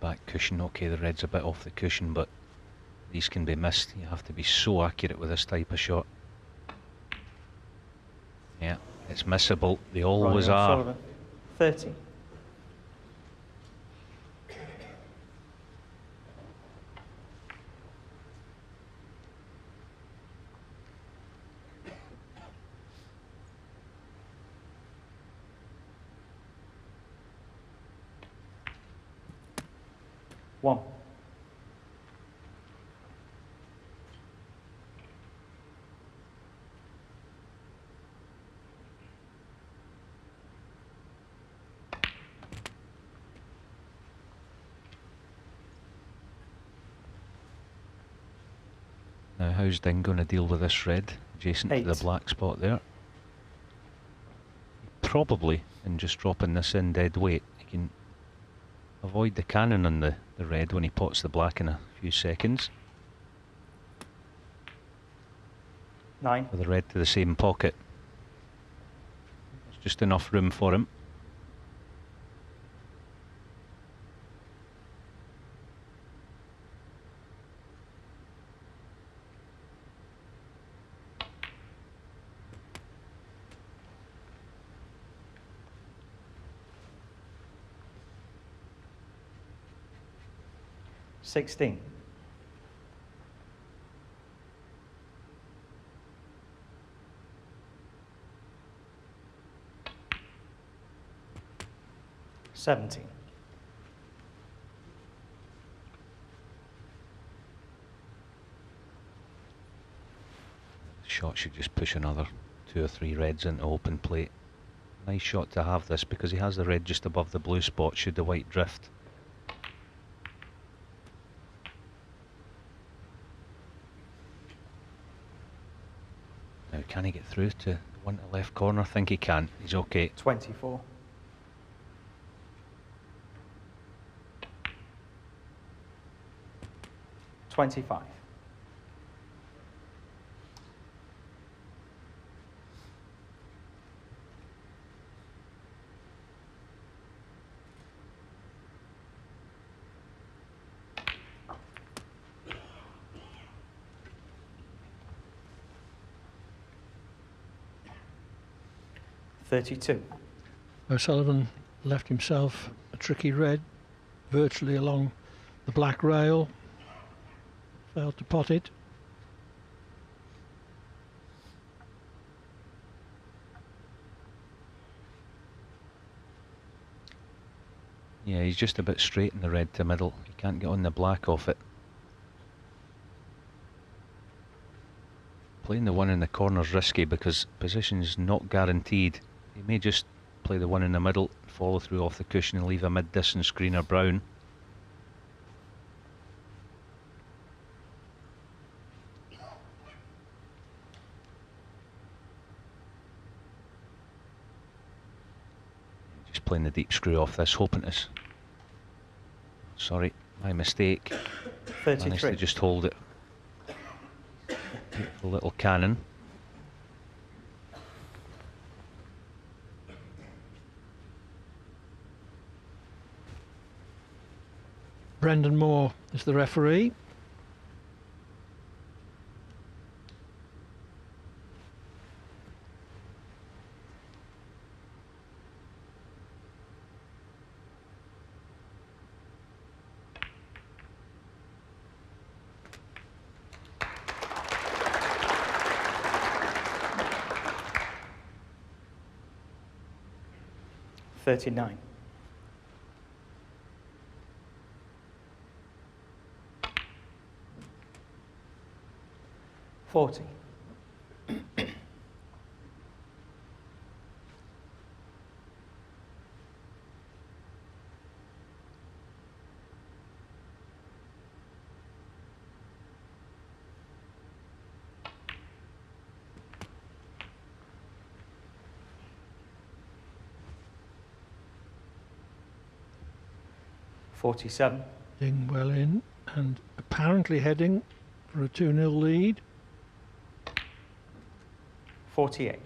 back cushion. Okay, the red's a bit off the cushion, but these can be missed. You have to be so accurate with this type of shot. Yeah, it's missable. They always Ronnie are. O'Sullivan, 30. One. Now, how's Ding going to deal with this red adjacent to the black spot there? Probably, in just dropping this in dead weight, he can avoid the cannon on the red when he pots the black in a few seconds. 9. With the red to the same pocket. There's just enough room for him. $16. $17. The shot should just push another 2 or 3 reds into open plate. Nice shot to have this because he has the red just above the blue spot should the white drift. Now can he get through to the one to the left corner? I think he can. He's okay. 24. $25. $32. O'Sullivan left himself a tricky red virtually along the black rail, failed to pot it. Yeah, he's just a bit straight in the red to middle. He can't get on the black off it. Playing the one in the corner's risky because position's not guaranteed. He may just play the one in the middle, follow through off the cushion and leave a mid-distance green or brown. Just playing the deep screw off this, hoping to... Sorry, my mistake. 33. Managed to just hold it. Beautiful little cannon. Brendan Moore is the referee. $39. $40. $47. Ding well in and apparently heading for a 2-0 lead. $48.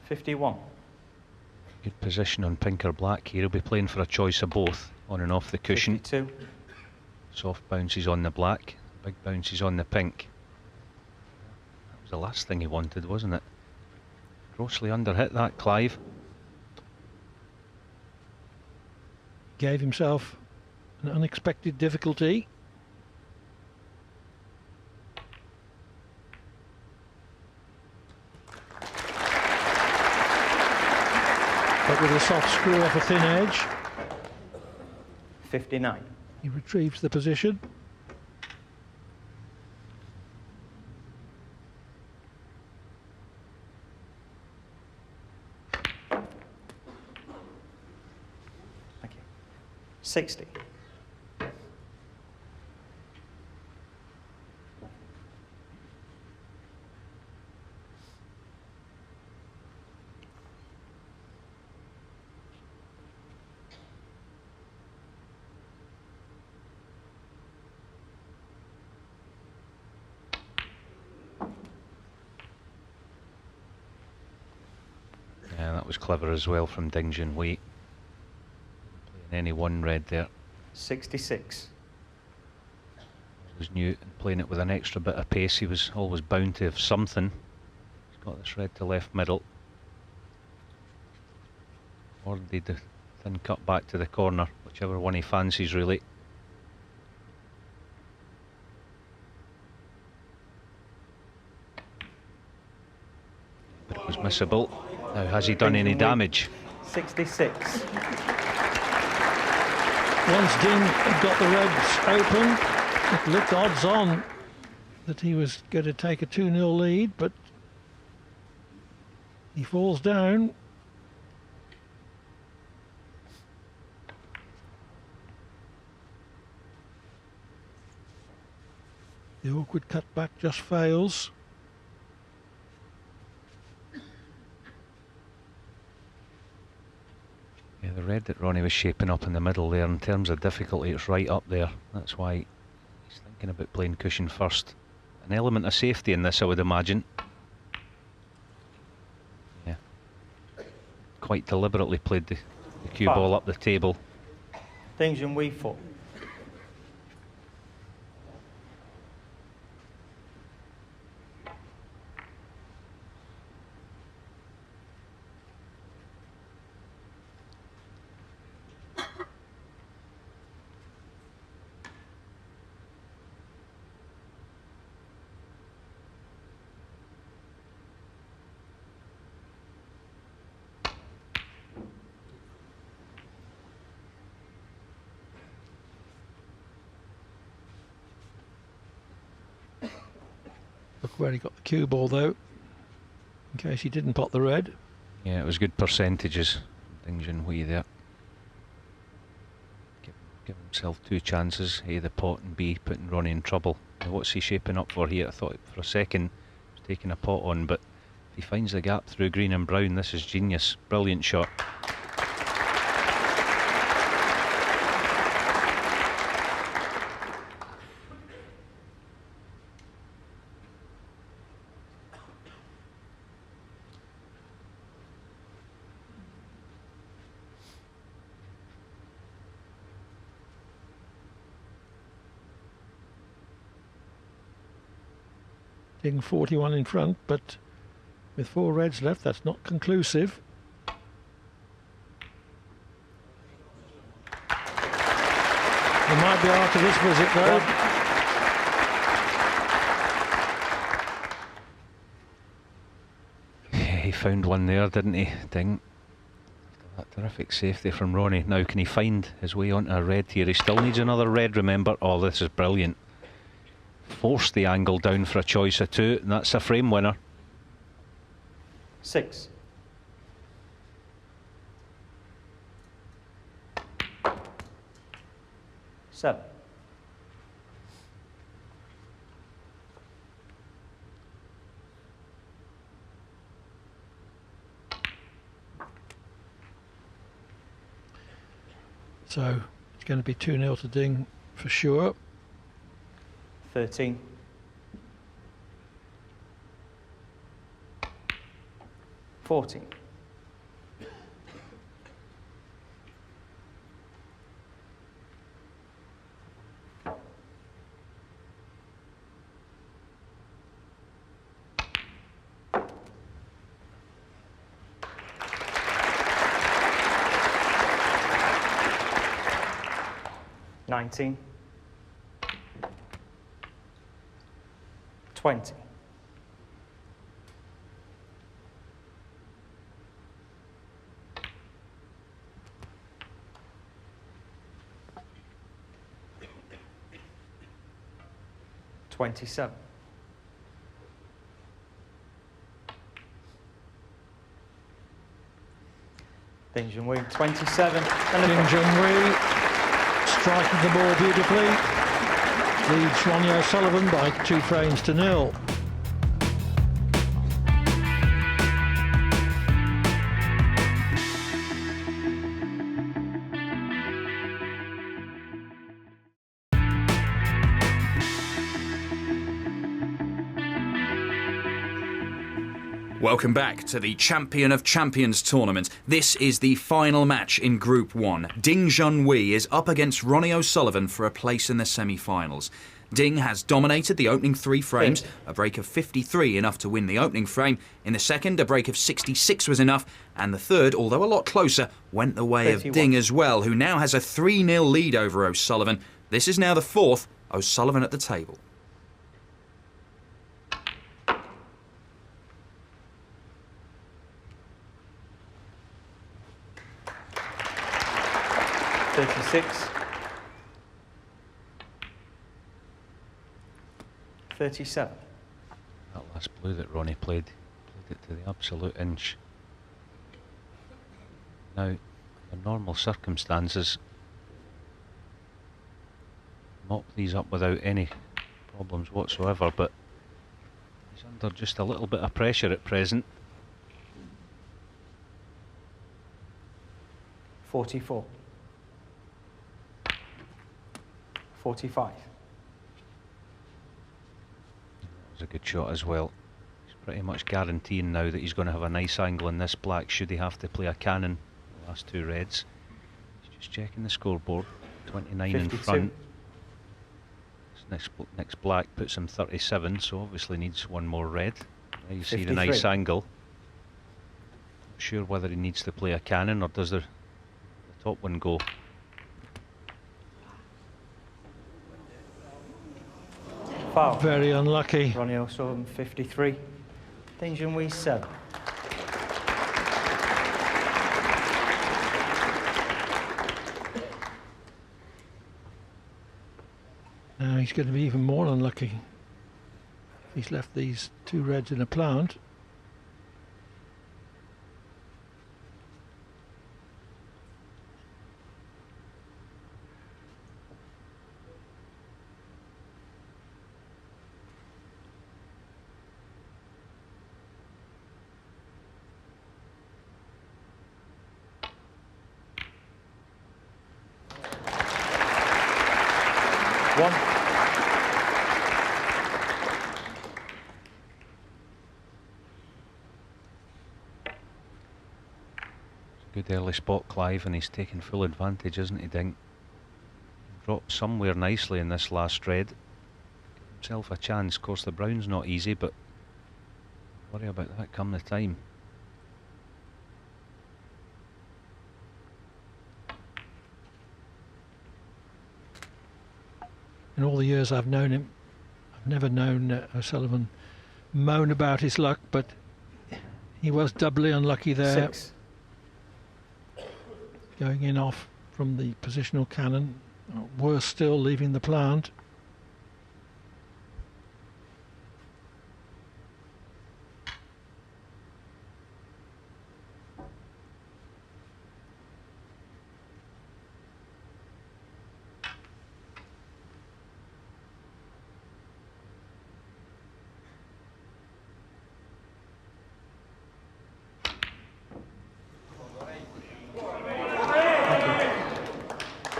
51. Good position on pink or black here. He'll be playing for a choice of both, on and off the cushion. 52. Soft bounces on the black, big bounces on the pink. That was the last thing he wanted, wasn't it? Grossly underhit that, Clive. Gave himself an unexpected difficulty. But with a soft screw off a thin edge, 59. he retrieves the position. Thank you. 60. Yeah, that was clever as well from Ding Junhui. Playing any one red there. 66. Was new and playing it with an extra bit of pace. He was always bound to have something. He's got this red to left middle. Or did the thin cut back to the corner, whichever one he fancies really. But it was missable. Now, has he done any damage? 66. Once Ding had got the reds open, it looked odds on that he was going to take a 2-0 lead, but he falls down. The awkward cutback just fails. Yeah, the red that Ronnie was shaping up in the middle there, in terms of difficulty, it's right up there. That's why he's thinking about playing cushion first. An element of safety in this, I would imagine. Yeah. Quite deliberately played the cue ball up the table. Ding Junhui 4. Look where he got the cue ball though, in case he didn't pot the red. Yeah, it was good percentages. Ding Junhui there. Give himself two chances, A, the pot, and B, putting Ronnie in trouble. Now, what's he shaping up for here? I thought for a second he was taking a pot on, but if he finds the gap through green and brown, this is genius. Brilliant shot. Ding 41 in front, but with 4 reds left, that's not conclusive. There might be after this visit though. Yeah, he found one there, didn't he, Ding? That terrific safety from Ronnie. Now, can he find his way onto a red here? He still needs another red, remember? Oh, this is brilliant. Force the angle down for a choice of 2, and that's a frame winner. 6. Seven. So it's going to be 2-0 to Ding for sure. 13. 40. $19. 20. $27. Ding Junhui, 27. Ding Junhui striking the ball beautifully. Leads Ronnie O'Sullivan by 2 frames to 0. Welcome back to the Champion of Champions tournament. This is the final match in Group 1. Ding Junhui is up against Ronnie O'Sullivan for a place in the semi-finals. Ding has dominated the opening 3 frames, a break of 53 enough to win the opening frame. In the second, a break of 66 was enough, and the third, although a lot closer, went the way 31. of Ding as well, who now has a 3-0 lead over O'Sullivan. This is now the 4th, O'Sullivan at the table. $36. 37. That last blue that Ronnie played it to the absolute inch. Now, in normal circumstances, mop these up without any problems whatsoever, but he's under just a little bit of pressure at present. 44. 45. That was a good shot as well. He's pretty much guaranteeing now that he's going to have a nice angle in this black should he have to play a cannon the last 2 reds. He's just checking the scoreboard. 29 52. in front. This next black puts him 37, so obviously needs one more red. There you see the 53. nice angle. Not sure whether he needs to play a cannon or does the top one go. Foul. Very unlucky. Ronnie O'Sullivan, 53. Ding Junhui, 7. Now he's going to be even more unlucky. He's left these 2 reds in a plant. One. Good early spot, Clive, and he's taking full advantage, isn't he, Ding? Dropped somewhere nicely in this last red. Give himself a chance. Of course, the brown's not easy, but worry about that come the time. In all the years I've known him, I've never known O'Sullivan moan about his luck, but he was doubly unlucky there. 6. Going in off from the positional cannon. Worse still, leaving the plant.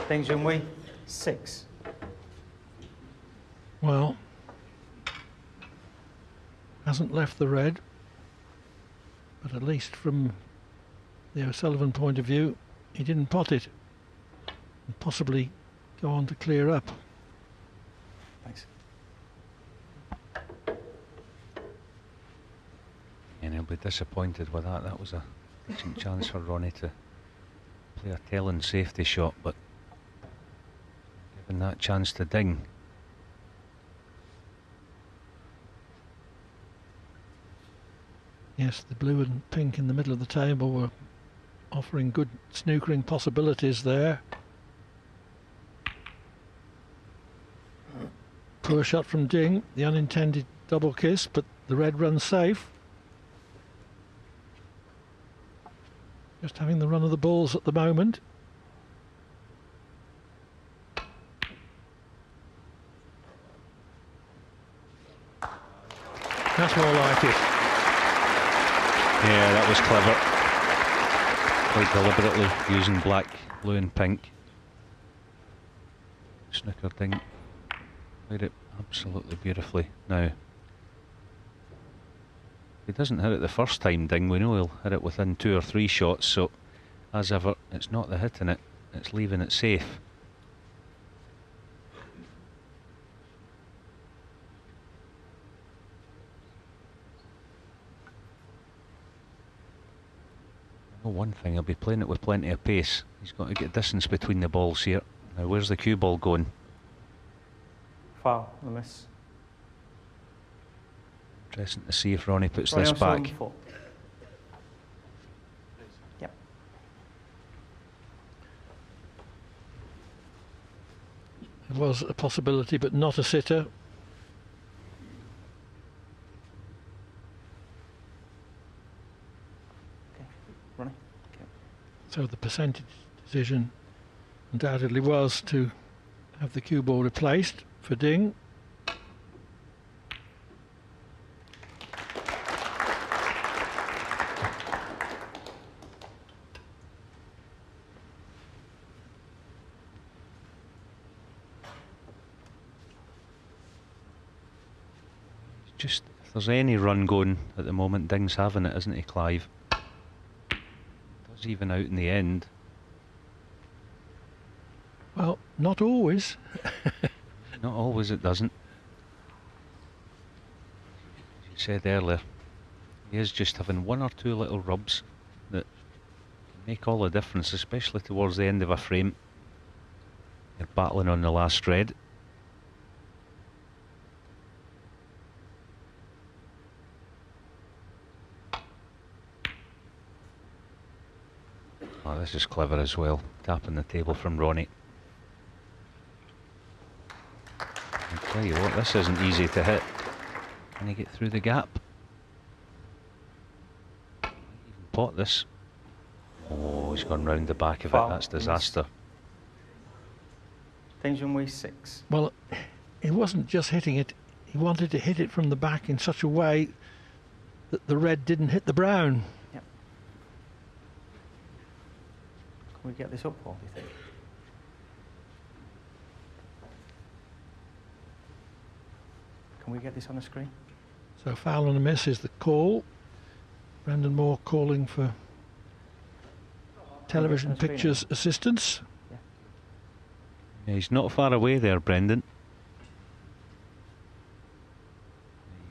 Ding Junhui, 6. Well, hasn't left the red, but at least from the O'Sullivan point of view, he didn't pot it and possibly go on to clear up. Thanks. And he'll be disappointed with that. That was a decent chance for Ronnie to play a telling safety shot, but given that chance to Ding. Yes, the blue and pink in the middle of the table were offering good snookering possibilities there. Poor shot from Ding, the unintended double kiss, but the red runs safe. Just having the run of the balls at the moment. That's more like it. Yeah, that was clever. Quite deliberately using black, blue and pink. Snooker Ding played it absolutely beautifully. Now, if he doesn't hit it the first time, Ding, we know he'll hit it within 2 or 3 shots, so as ever, it's not the hitting it, it's leaving it safe. One thing, he'll be playing it with plenty of pace. He's got to get distance between the balls here. Now where's the cue ball going? Foul, the miss. Interesting to see if Ronnie puts Ronnie this O'Sullivan, back. 4. Yep. It was a possibility, but not a sitter. Ronnie. Okay. So the percentage decision undoubtedly was to have the cue ball replaced for Ding. Just, if there's any run going at the moment, Ding's having it, isn't he, Clive? Does even out in the end. Well, not always. Not always, it doesn't. As you said earlier, he is just having 1 or 2 little rubs that can make all the difference, especially towards the end of a frame. You're battling on the last red. Oh, this is clever as well. Tapping the table from Ronnie. I'll tell you what, this isn't easy to hit. Can he get through the gap? Might even pot this. Oh, he's gone round the back of Foul. it. That's disaster. Ding Junhui, 6. Well, it wasn't just hitting it. He wanted to hit it from the back in such a way that the red didn't hit the brown. Yep. Can we get this up, Paul, do you think? Can we get this on the screen? So foul and a miss is the call. Brendan Moore calling for television pictures assistance. Yeah, he's not far away there, Brendan.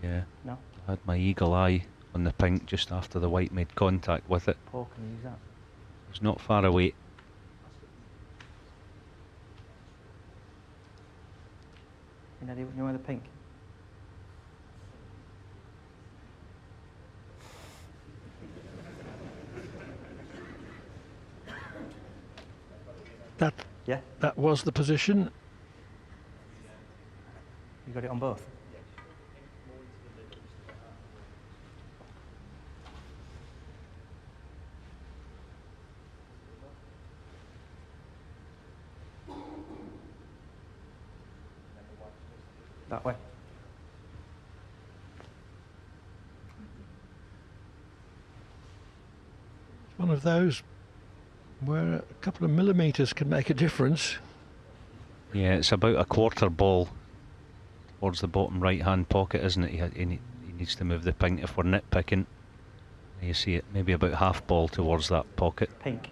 Yeah, No? I had my eagle eye on the pink just after the white made contact with it. Paul, can you use that? He's not far away. You know where the pink? Yeah? That was the position. You got it on both? That way. It's one of those where a couple of millimetres can make a difference. Yeah, it's about a quarter ball towards the bottom right hand pocket, isn't it? He needs to move the pink if we're nitpicking. You see it maybe about half ball towards that pocket. Pink.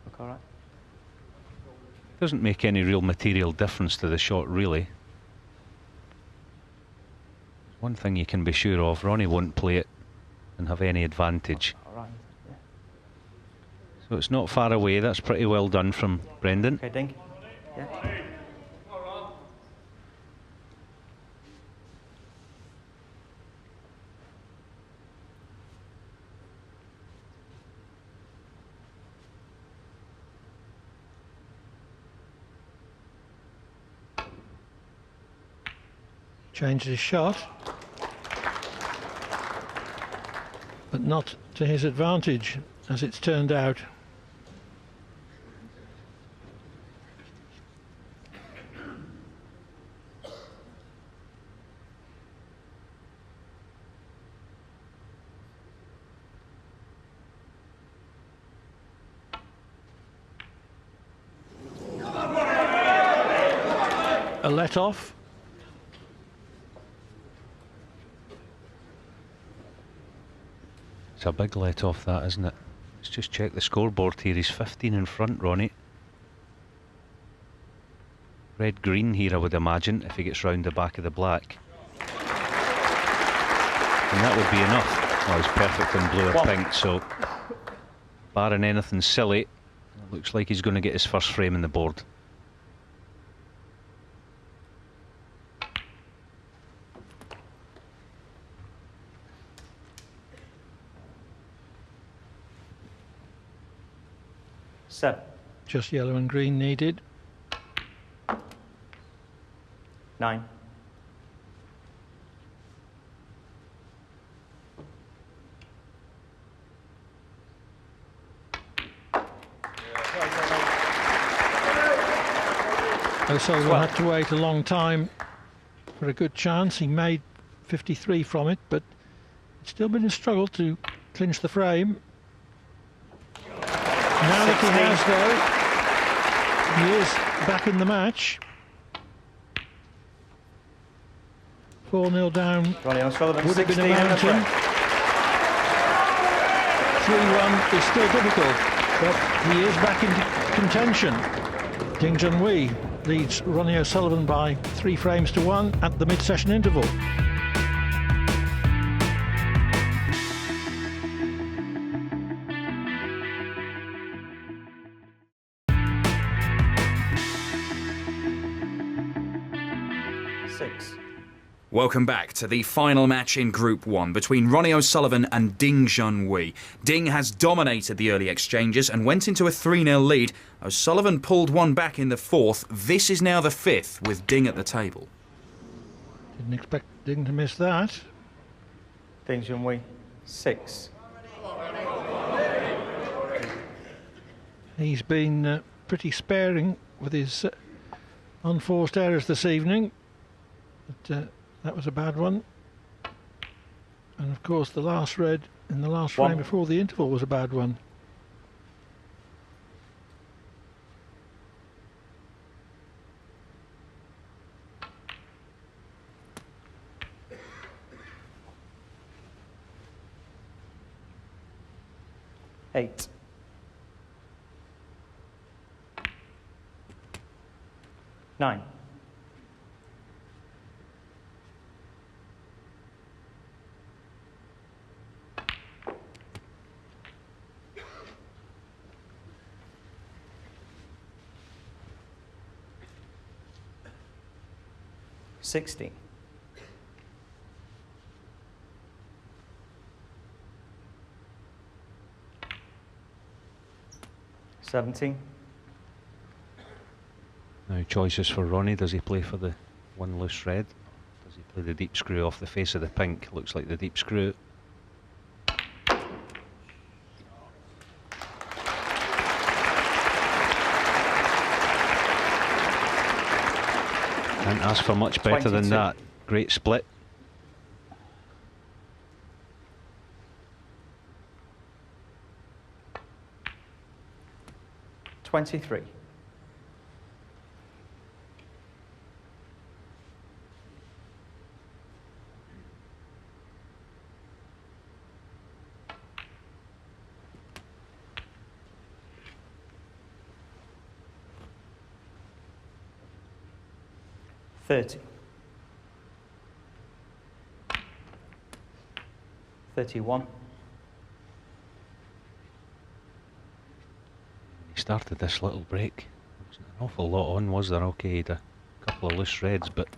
Look all right. Doesn't make any real material difference to the shot, really. One thing you can be sure of, Ronnie won't play it and have any advantage. All right. Yeah. So it's not far away. That's pretty well done from Brendan. Okay, Ding. Yeah. Changed his shot, but not to his advantage, as it's turned out. A let-off. It's a big let off, that, isn't it? Let's just check the scoreboard here. He's 15 in front, Ronnie. Red-green here, I would imagine, if he gets round the back of the black. And that would be enough. Oh, he's perfect in blue or pink, so barring anything silly, it looks like he's going to get his first frame in the board. Seven. Just yellow and green needed. 9. O'Sullivan had to wait a long time for a good chance. He made 53 from it, but it's still been a struggle to clinch the frame. Now that he has, though, he is back in the match. 4-0 down. Ronnie O'Sullivan, Would have been 16 a in the mountain. front. 3-1 is still difficult, but he is back in contention. Ding Junhui leads Ronnie O'Sullivan by 3 frames to 1 at the mid-session interval. Welcome back to the final match in Group 1 between Ronnie O'Sullivan and Ding Junhui. Ding has dominated the early exchanges and went into a 3-0 lead. O'Sullivan pulled one back in the 4th. This is now the 5th with Ding at the table. Didn't expect Ding to miss that. Ding Junhui, 6. He's been pretty sparing with his unforced errors this evening. But that was a bad one. And of course the last red in the last frame before the interval was a bad one. Eight. 9. 16. 17. Now choices for Ronnie. Does he play for the one loose red? Does he play the deep screw off the face of the pink? Looks like the deep screw. Can't ask for much better than 22. that. Great split. 23. $30. 31. He started this little break. There wasn't an awful lot on, was there? Okay, he had a couple of loose reds, but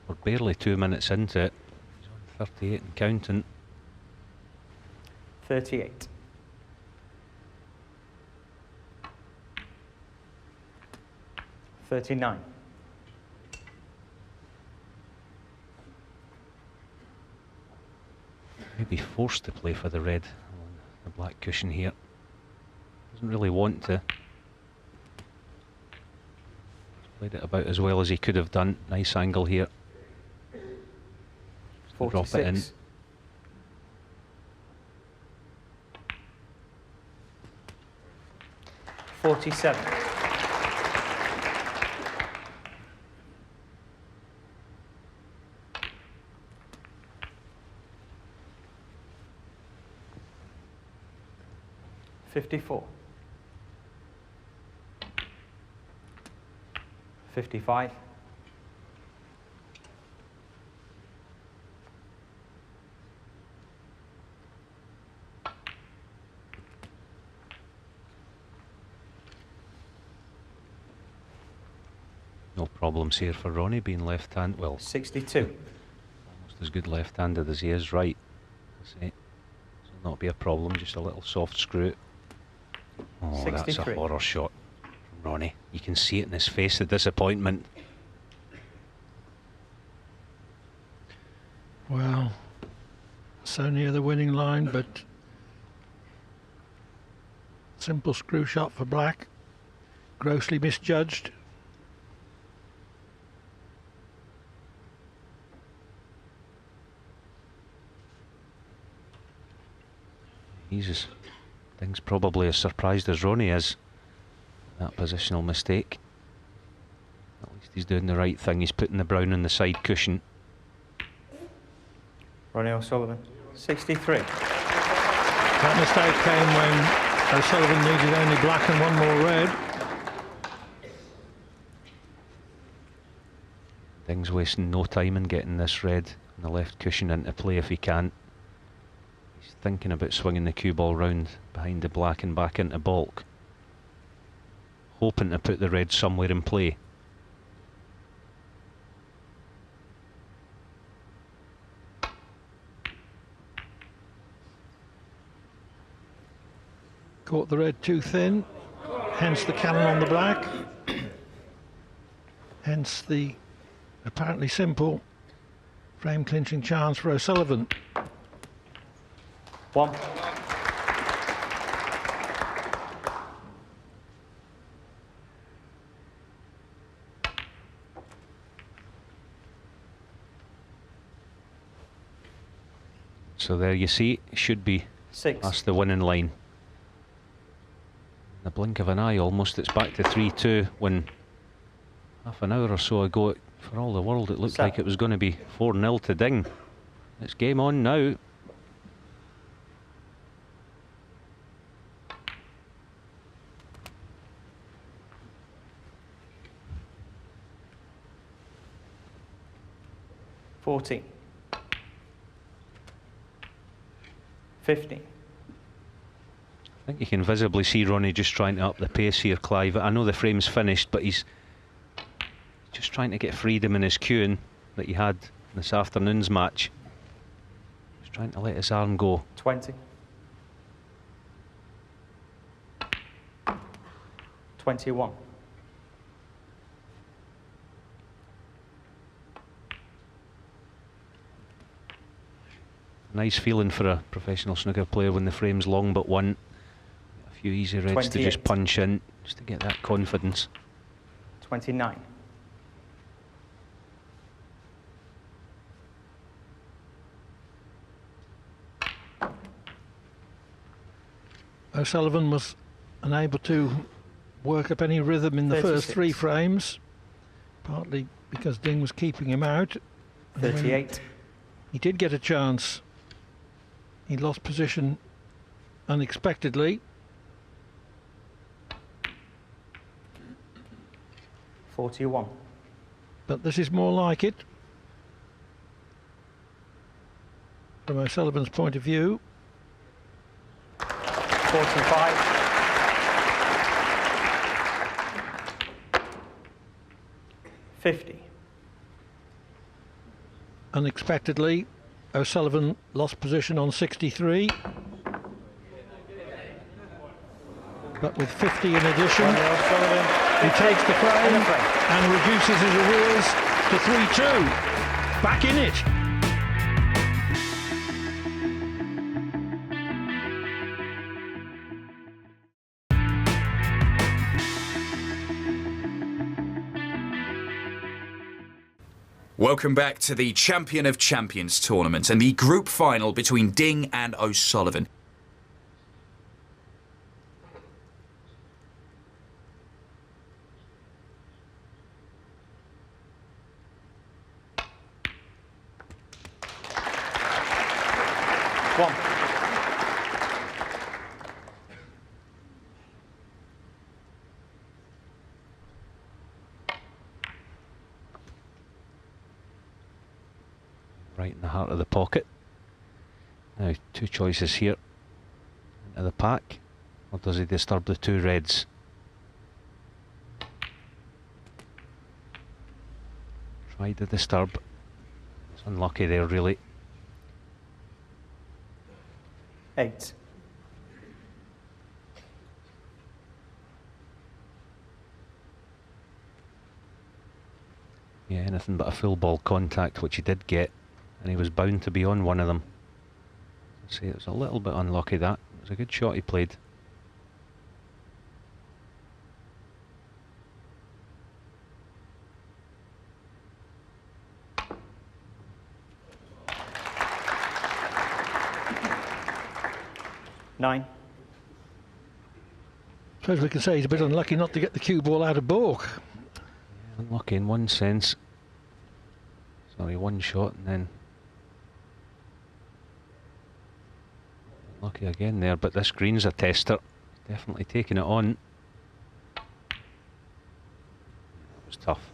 we're barely 2 minutes into it. He's on 38 and counting. 38. 39. Maybe forced to play for the red on the black cushion here. Doesn't really want to. He's played it about as well as he could have done. Nice angle here. Drop it in. 46. $47. $54. 55. No problems here for Ronnie being left-hand. Well, 62. almost as good left-handed as he is right. So not be a problem, just a little soft screw. Oh, that's a 63. horror shot from Ronnie. You can see it in his face, the disappointment. Well, so near the winning line, but simple screw shot for black. Grossly misjudged. Things probably as surprised as Ronnie is. That positional mistake. At least he's doing the right thing. He's putting the brown on the side cushion. Ronnie O'Sullivan. 63. That mistake came when O'Sullivan needed only black and one more red. Ding's wasting no time in getting this red on the left cushion into play if he can. He's thinking about swinging the cue ball round behind the black and back into baulk, hoping to put the red somewhere in play. Caught the red too thin, hence the cannon on the black, hence the apparently simple frame clinching chance for O'Sullivan. 1. So there you see, should be 6. past the winning line. In the blink of an eye almost, it's back to 3-2 when half an hour or so ago, for all the world, it looked 7. like it was going to be 4-0 to Ding. It's game on now. $14. 15. I think you can visibly see Ronnie just trying to up the pace here, Clive. I know the frame's finished, but he's just trying to get freedom in his cueing that he had in this afternoon's match. Just trying to let his arm go. 20. 21. Nice feeling for a professional snooker player when the frame's long but one. A few easy reds to just 28. punch in, just to get that confidence. 29. O'Sullivan was unable to work up any rhythm in the first 36. 3 frames, partly because Ding was keeping him out. And when 38. he did get a chance, he lost position unexpectedly. 41. But this is more like it from O'Sullivan's point of view. 45. 50. Unexpectedly, O'Sullivan lost position on 63. But with 50 in addition, Ronnie O'Sullivan. he takes the frame In the frame. and reduces his arrears to 3-2. Back in it. Welcome back to the Champion of Champions tournament and the group final between Ding and O'Sullivan. One. Right in the heart of the pocket. Now 2 choices here. Into the pack, or does he disturb the 2 reds? Tried to disturb. It's unlucky there, really. 8. Yeah, anything but a full ball contact, which he did get, and he was bound to be on one of them. See, it was a little bit unlucky that. It was a good shot he played. Nine. Suppose we can say he's a bit unlucky not to get the cue ball out of baulk. Unlucky in one sense. Sorry, one shot and then unlucky again there, but this green's a tester. Definitely taking it on. That was tough.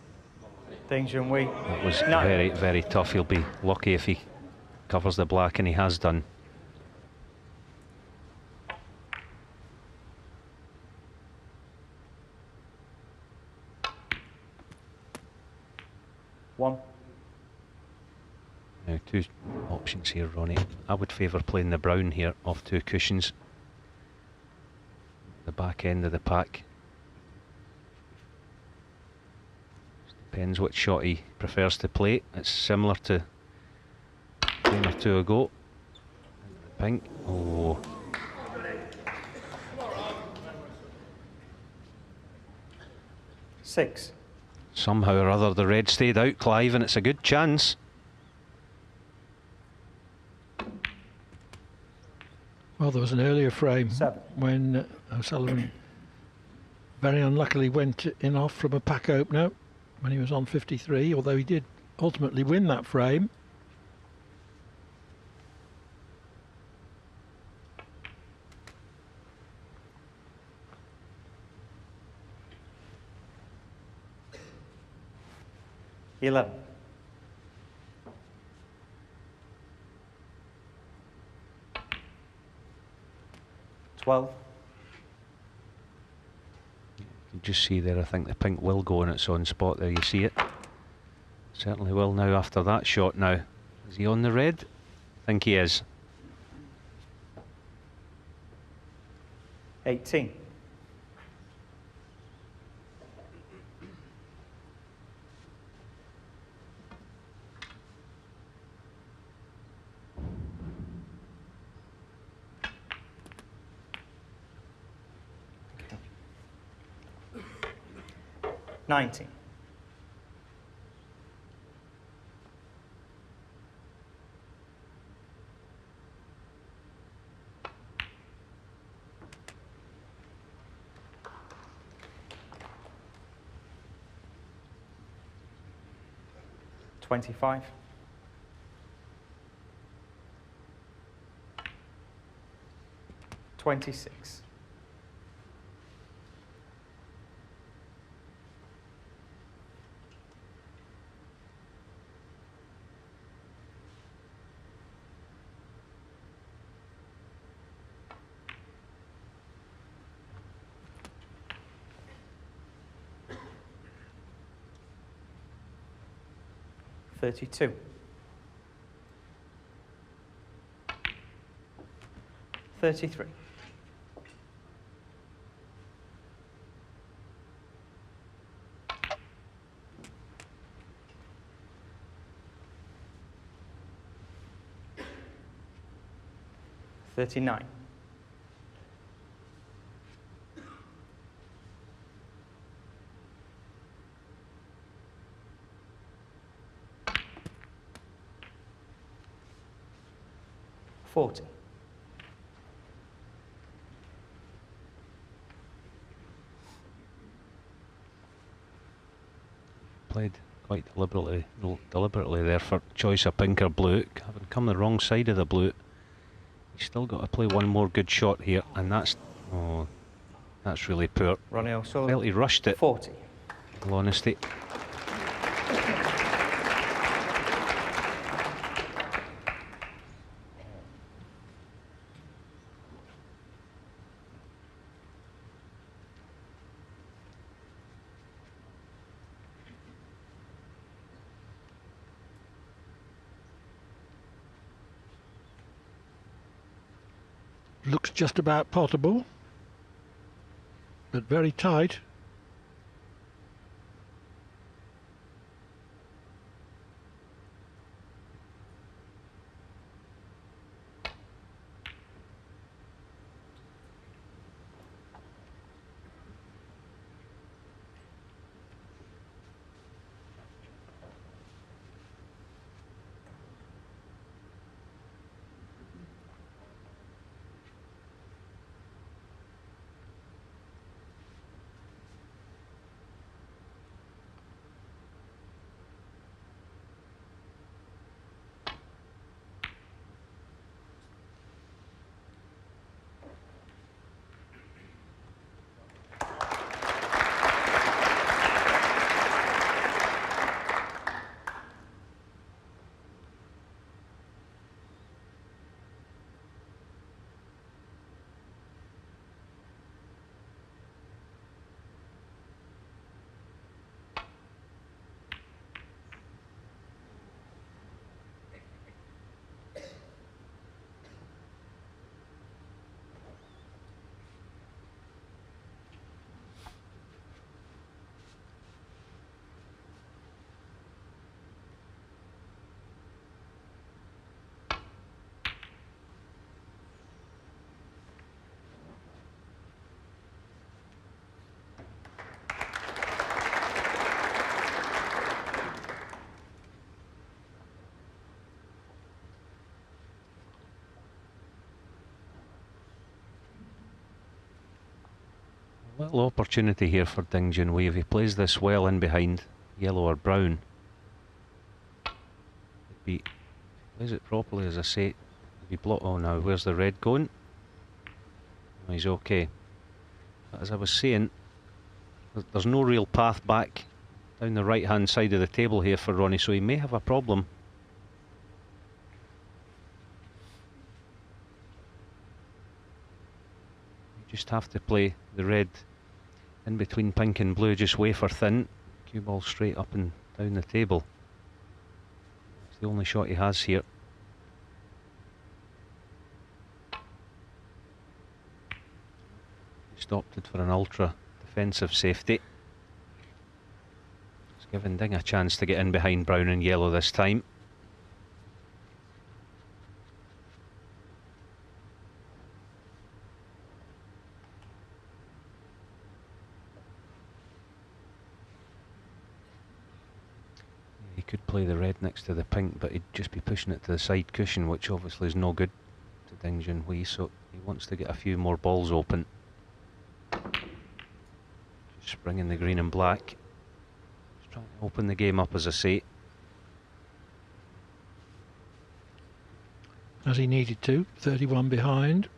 Ding Junhui. That was No. very, very tough. He'll be lucky if he covers the black, and he has done. One. Now 2 options here, Ronnie. I would favour playing the brown here off 2 cushions. The back end of the pack. Depends what shot he prefers to play. It's similar to a game or 2 ago. Pink. Oh. Six. Somehow or other the red stayed out, Clive, and it's a good chance. Well, there was an earlier frame 7. when O'Sullivan very unluckily went in off from a pack opener when he was on 53, although he did ultimately win that frame. Eleven. 12. You can just see there, I think the pink will go in its own spot there, you see it. Certainly will now after that shot now. Is he on the red? I think he is. 18. 19. 25. $26. $32. 33. $39. 40. Played quite deliberately there for choice of pink or blue. Having come the wrong side of the blue, he's still got to play one more good shot here, and that's really poor. Ronnie O'Sullivan. Felt he rushed it. 40. In all honesty. Looks just about potable, but very tight. Little opportunity here for Ding Junhui. If he plays this well in behind, yellow or brown, if he plays it properly, as I say, if he block. Oh, now where's the red going? Oh, he's okay. But as I was saying, there's no real path back down the right hand side of the table here for Ronnie, so he may have a problem. Just have to play the red in between pink and blue, just wafer thin. Cue ball straight up and down the table. It's the only shot he has here. Just opted for an ultra defensive safety. It's giving Ding a chance to get in behind brown and yellow this time. He could play the red next to the pink, but he'd just be pushing it to the side cushion, which obviously is no good to Ding Junhui, so he wants to get a few more balls open. Just bringing the green and black. Just trying to open the game up, as I say. as he needed to. 31 behind.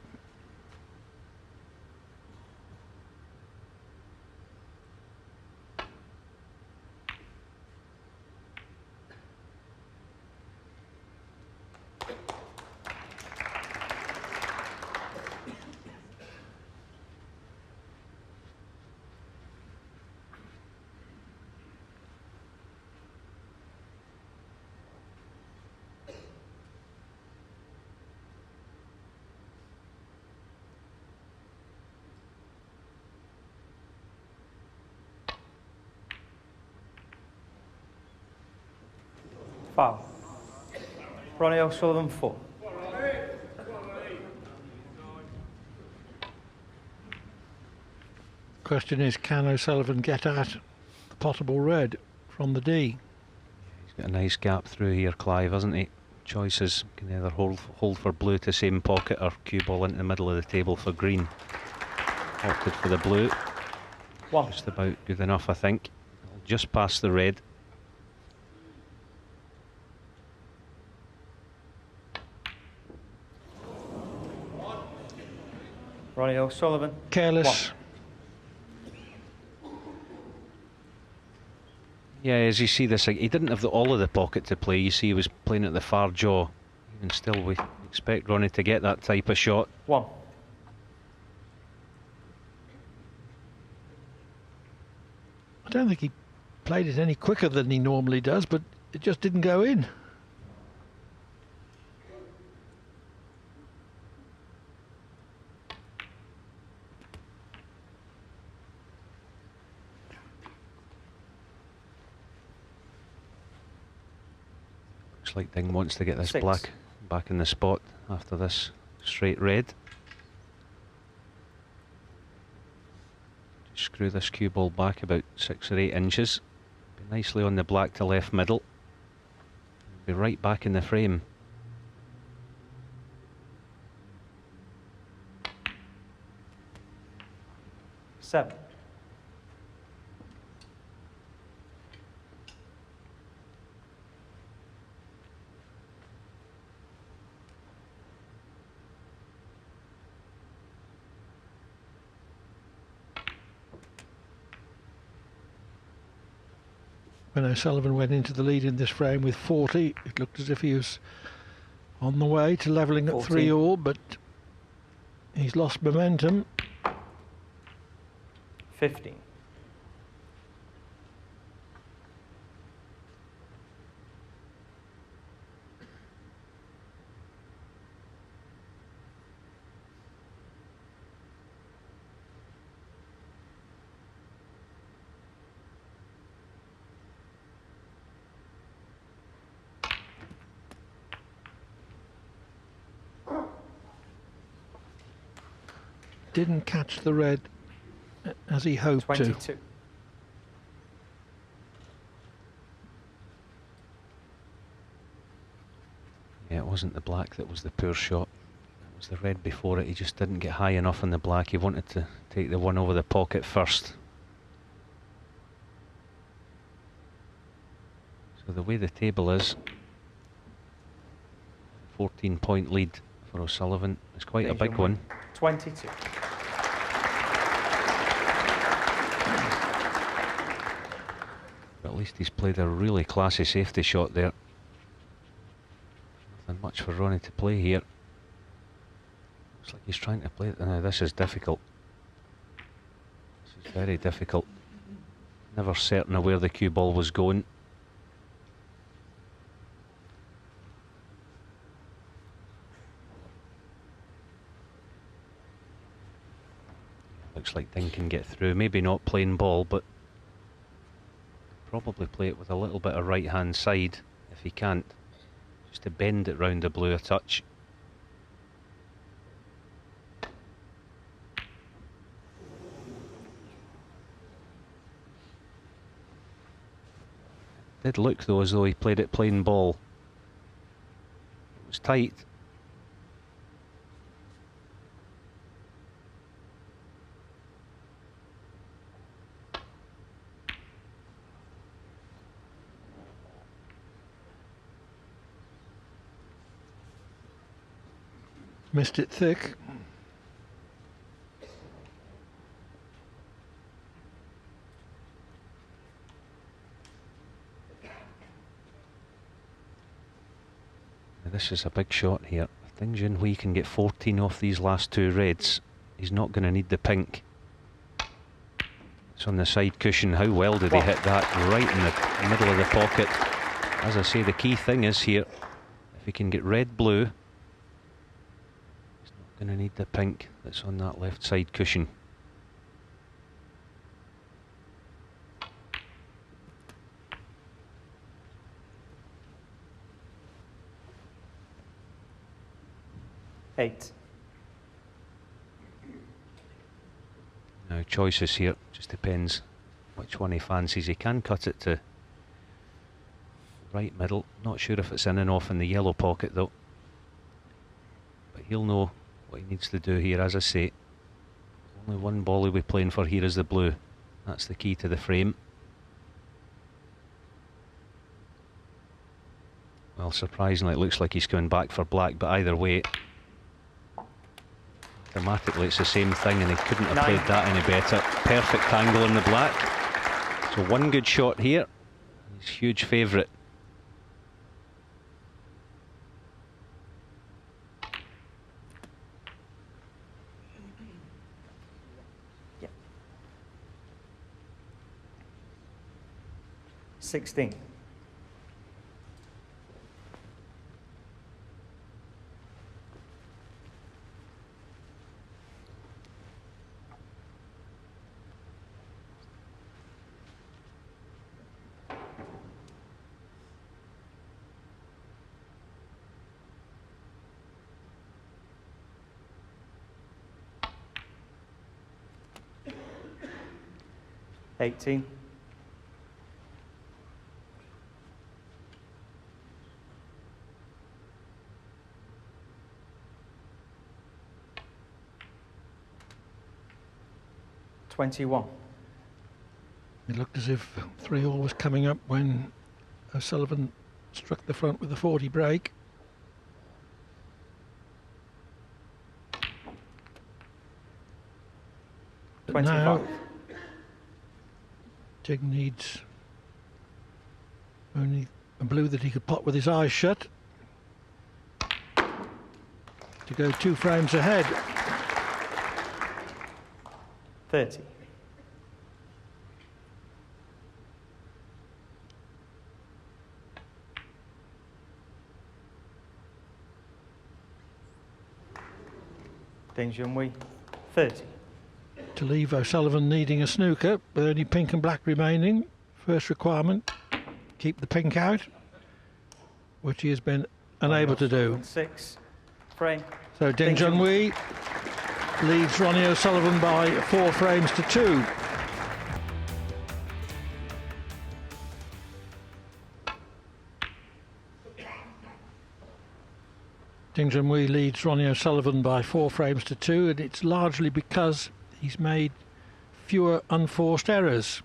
Foul. Ronnie O'Sullivan 4. Question is, can O'Sullivan get at the potable red from the D? He's got a nice gap through here, Clive, hasn't he? Choices can either hold for blue to same pocket or cue ball into the middle of the table for green. Opted for the blue. 1. Just about good enough, I think. Just past the red. Ronnie O'Sullivan. Careless. 1. Yeah, as you see this, he didn't have all of the pocket to play. You see he was playing at the far jaw. Even still, we expect Ronnie to get that type of shot. 1. I don't think he played it any quicker than he normally does, but it just didn't go in. Looks like Ding wants to get this 6. black back in the spot after this straight red. Just screw this cue ball back about 6 or 8 inches. Be nicely on the black to left middle. Be right back in the frame. Seven. When O'Sullivan went into the lead in this frame with 40, it looked as if he was on the way to levelling at 14. 3 all, but he's lost momentum. 15. Didn't catch the red as he hoped 22. to. Yeah, it wasn't the black that was the poor shot. It was the red before it. He just didn't get high enough on the black. He wanted to take the one over the pocket first. So the way the table is, 14-point lead for O'Sullivan. It's quite a big one. 22. But at least he's played a really classy safety shot there. Nothing much for Ronnie to play here. Looks like he's trying to play it. Now this is difficult. This is very difficult. Never certain of where the cue ball was going. Looks like Ding can get through. Maybe not plain ball, but probably play it with a little bit of right hand side if he can't, just to bend it round the blue a touch. Did look though as though he played it plain ball. It was tight. Missed it thick. Now this is a big shot here. If Ding Junhui can get 14 off these last two reds, he's not going to need the pink. It's on the side cushion. How well did he hit that? Right in the middle of the pocket. As I say, the key thing is here, if he can get red-blue, he's not going to need the pink that's on that left side cushion. Eight. Now choices here, just depends which one he fancies. He can cut it to right middle. Not sure if it's in and off in the yellow pocket though. But he'll know what he needs to do here. As I say, only one ball he'll be playing for here is the blue. That's the key to the frame. Well, surprisingly it looks like he's coming back for black, but either way, dramatically it's the same thing, and he couldn't have played that any better. Perfect angle in the black. So one good shot here. He's huge favourite. Yep. 16. $18. $21. It looked as if 3-all was coming up when O'Sullivan struck the front with a 40 break. But 25. now Ding needs only a blue that he could pot with his eyes shut to go 2 frames ahead. 30. Ding Junhui, 30. To leave O'Sullivan needing a snooker with only pink and black remaining. First requirement, keep the pink out, which he has been unable to do. 6. Frame. So Ding Junhui leads Ronnie O'Sullivan by 4 frames to 2. Ding Junhui leads Ronnie O'Sullivan by 4 frames to 2, and it's largely because he's made fewer unforced errors.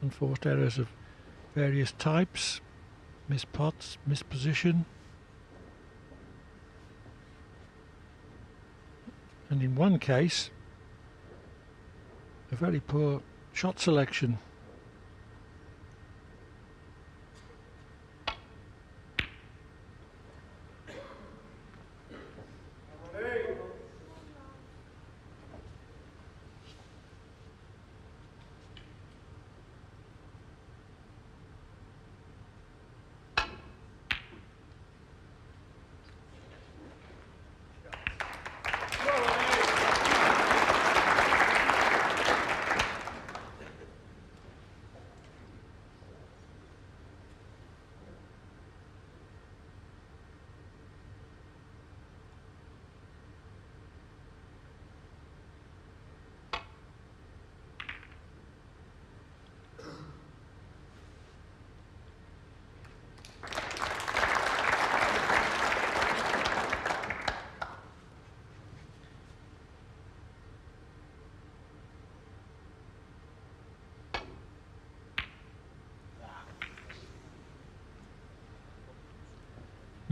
Unforced errors of various types, missed pots, missed position. And in one case, a very poor shot selection.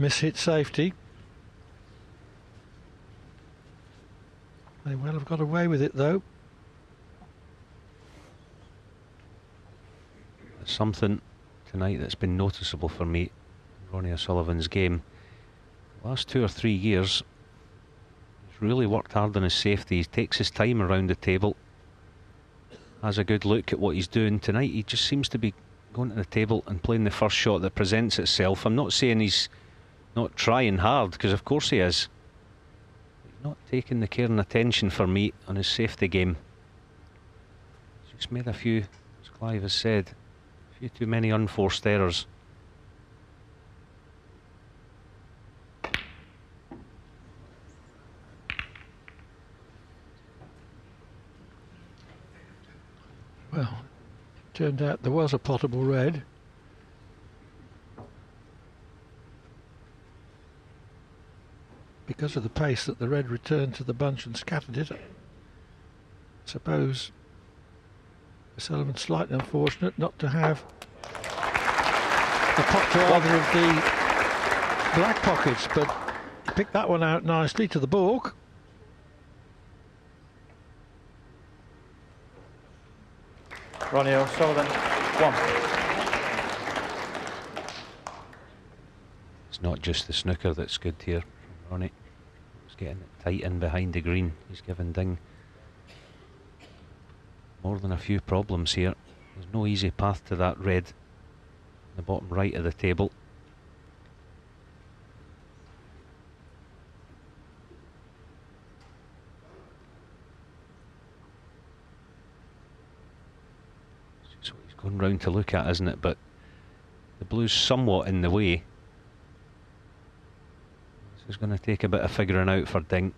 Miss-hit safety. They well have got away with it though. Something tonight that's been noticeable for me in Ronnie O'Sullivan's game. Last 2 or 3 years, he's really worked hard on his safety. He takes his time around the table, has a good look at what he's doing. Tonight he just seems to be going to the table and playing the first shot that presents itself. I'm not saying he's not trying hard, because of course he is. He's not taking the care and attention for me on his safety game. He's just made a few, as Clive has said, a few too many unforced errors. Well, turned out there was a potable red. Because of the pace that the red returned to the bunch and scattered it, I suppose O'Sullivan slightly unfortunate not to have a pot to either of the black pockets, but picked that one out nicely to the balk. Ronnie O'Sullivan, 1. It's not just the snooker that's good here from Ronnie. He's getting it tight in behind the green. He's given Ding more than a few problems here. There's no easy path to that red in the bottom right of the table. That's what he's going round to look at, isn't it? But the blue's somewhat in the way. This is going to take a bit of figuring out for Ding.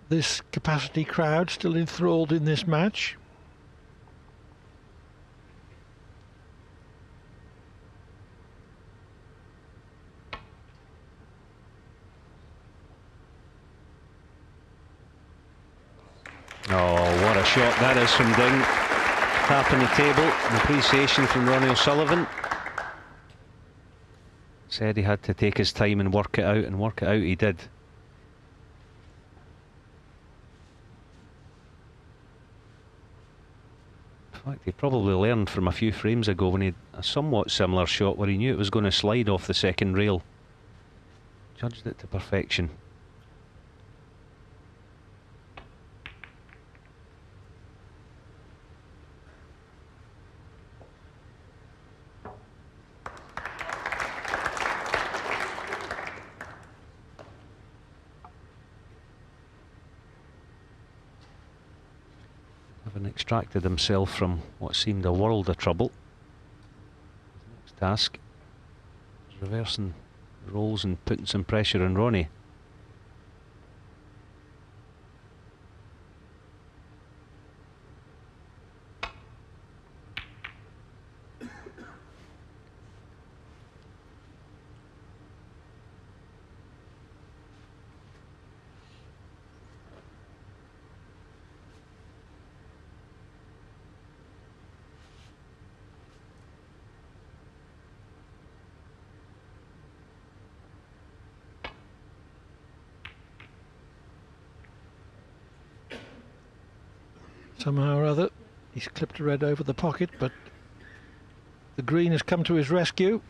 This capacity crowd still enthralled in this match. Oh, what a shot that is from Ding. Tapping the table. An appreciation from Ronnie O'Sullivan. Said he had to take his time and work it out, and work it out he did. In fact, he probably learned from a few frames ago when he had a somewhat similar shot where he knew it was going to slide off the second rail. Judged it to perfection. Having extracted himself from what seemed a world of trouble, his next task is reversing the rolls and putting some pressure on Ronnie. Somehow or other, he's clipped a red over the pocket, but the green has come to his rescue.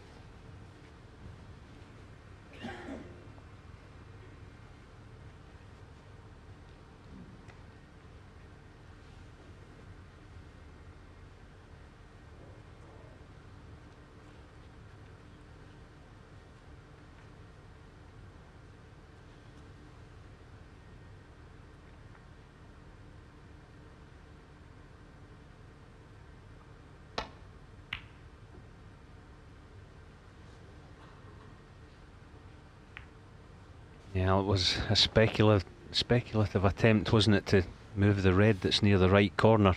Yeah, it was a speculative attempt, wasn't it, to move the red that's near the right corner.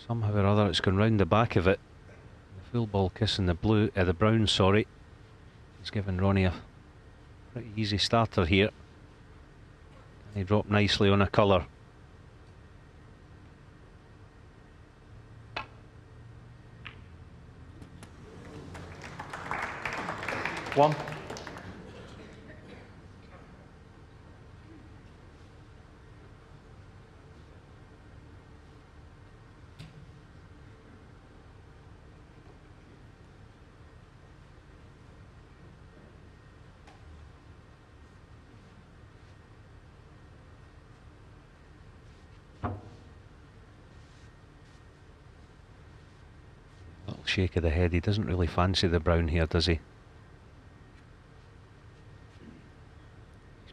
Somehow or other, it's gone round the back of it. The full ball kissing the brown, sorry. It's given Ronnie a pretty easy starter here. And he dropped nicely on a colour. One. Little shake of the head. He doesn't really fancy the brown here, does he?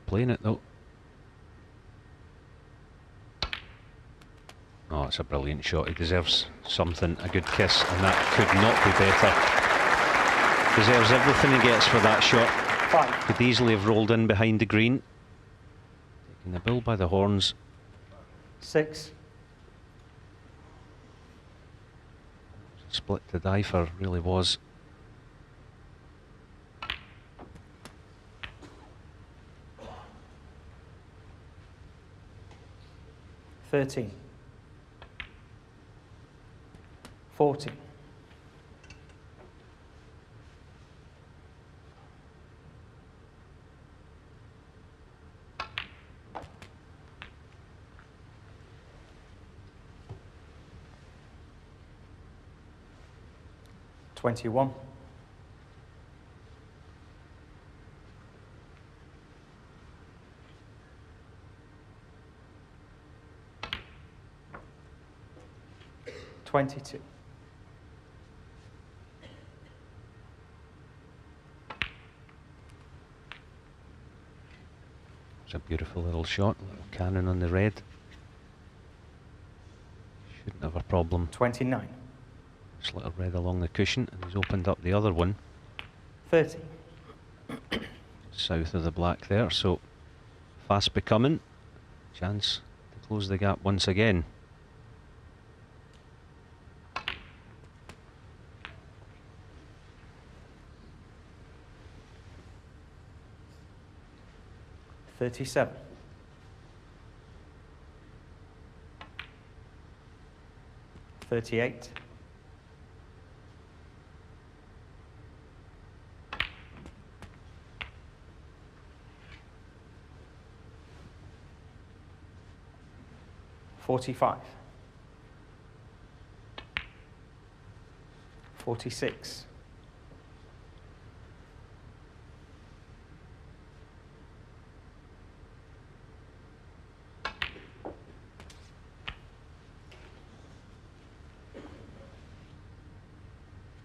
Playing it though. Oh, it's a brilliant shot. He deserves something, a good kiss, and that could not be better. Deserves everything he gets for that shot. 5. Could easily have rolled in behind the green. Taking the bull by the horns. 6. Split to die for, really was. 13. 14. 21. 22. 'It's a beautiful little shot, little cannon on the red. Shouldn't have a problem. 29. Just little red along the cushion, and he's opened up the other one 30. south of the black there, so fast becoming. Chance to close the gap once again. $37. 38. 45. 46.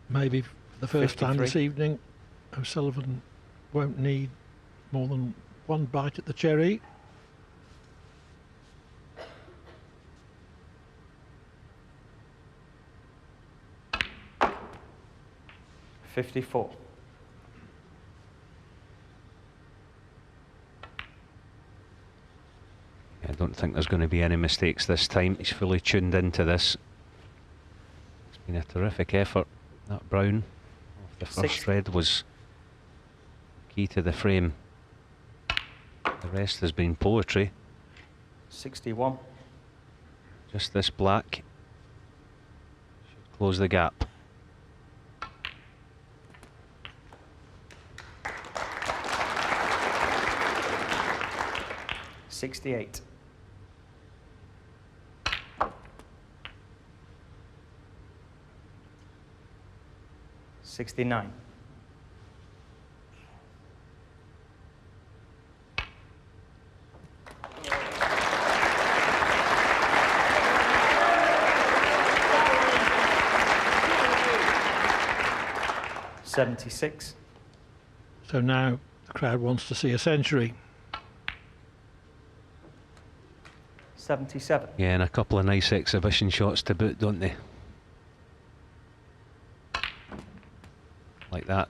'Maybe for the first time this 53. evening, O'Sullivan won't need more than one bite at the cherry. 54. I don't think there's going to be any mistakes this time. He's fully tuned into this. It's been a terrific effort. That brown off the first 60. red was key to the frame. The rest has been poetry. 61. Just this black should close the gap. $68. 69. 76. So now the crowd wants to see a century. 77. Yeah, and a couple of nice exhibition shots to boot, don't they? Like that.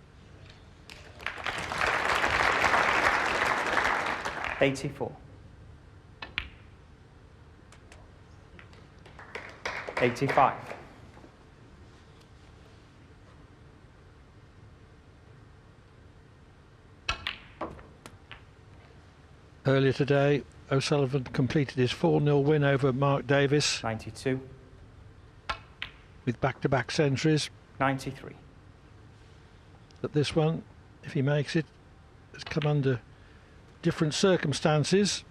84. 85. Earlier today, O'Sullivan completed his 4-0 win over Mark Davis 92. with back-to-back centuries. 93. But this one, if he makes it, has come under different circumstances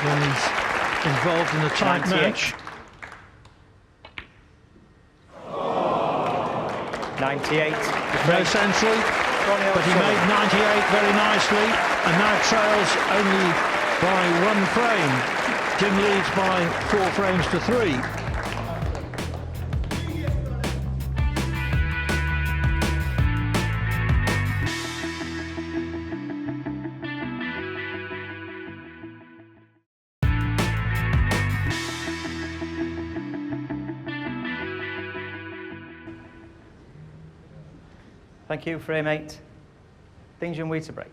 when he's involved in a tight 98. match. 98. No century, but he made 98 very nicely and now trails only by 1 frame. Ding leads by 4 frames to 3. Thank you, frame 8. Ding Junhui to break.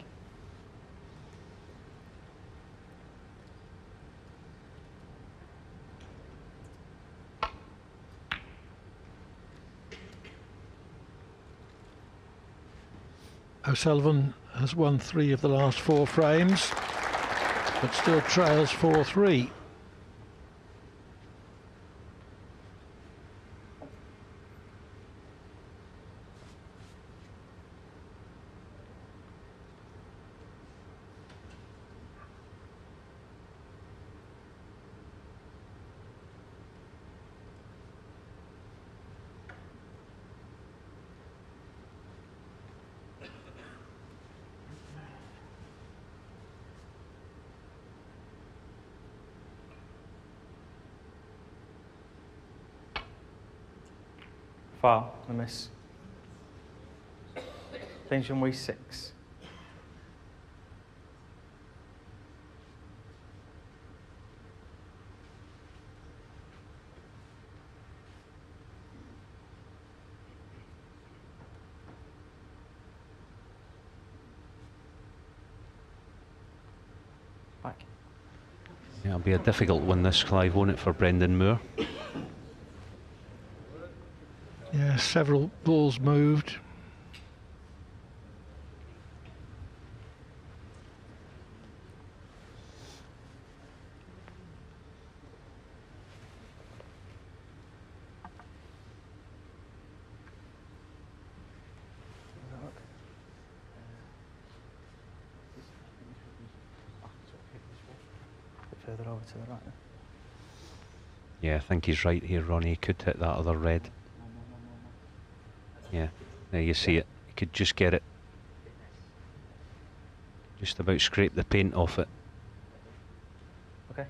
O'Sullivan has won 3 of the last 4 frames, but still trails 4-3. Foul, a miss. Ding Junhui 6. Back. Yeah, it'll be a difficult one this, Clive, won't it, for Brendan Moore? Yeah, several balls moved. A bit further over to the right. Yeah, I think he's right here, Ronnie. He could hit that other red. Yeah, there you see it. He could just get it. Just about scrape the paint off it. Okay.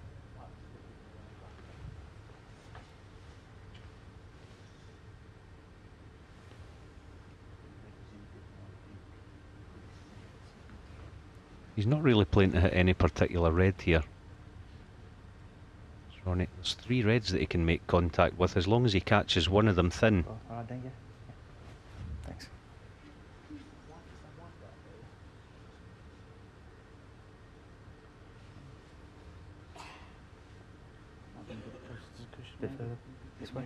He's not really playing to hit any particular red here. Ronnie, there's 3 reds that he can make contact with as long as he catches one of them thin. Oh, all right, Ding, yeah. Thanks. Bit further this way.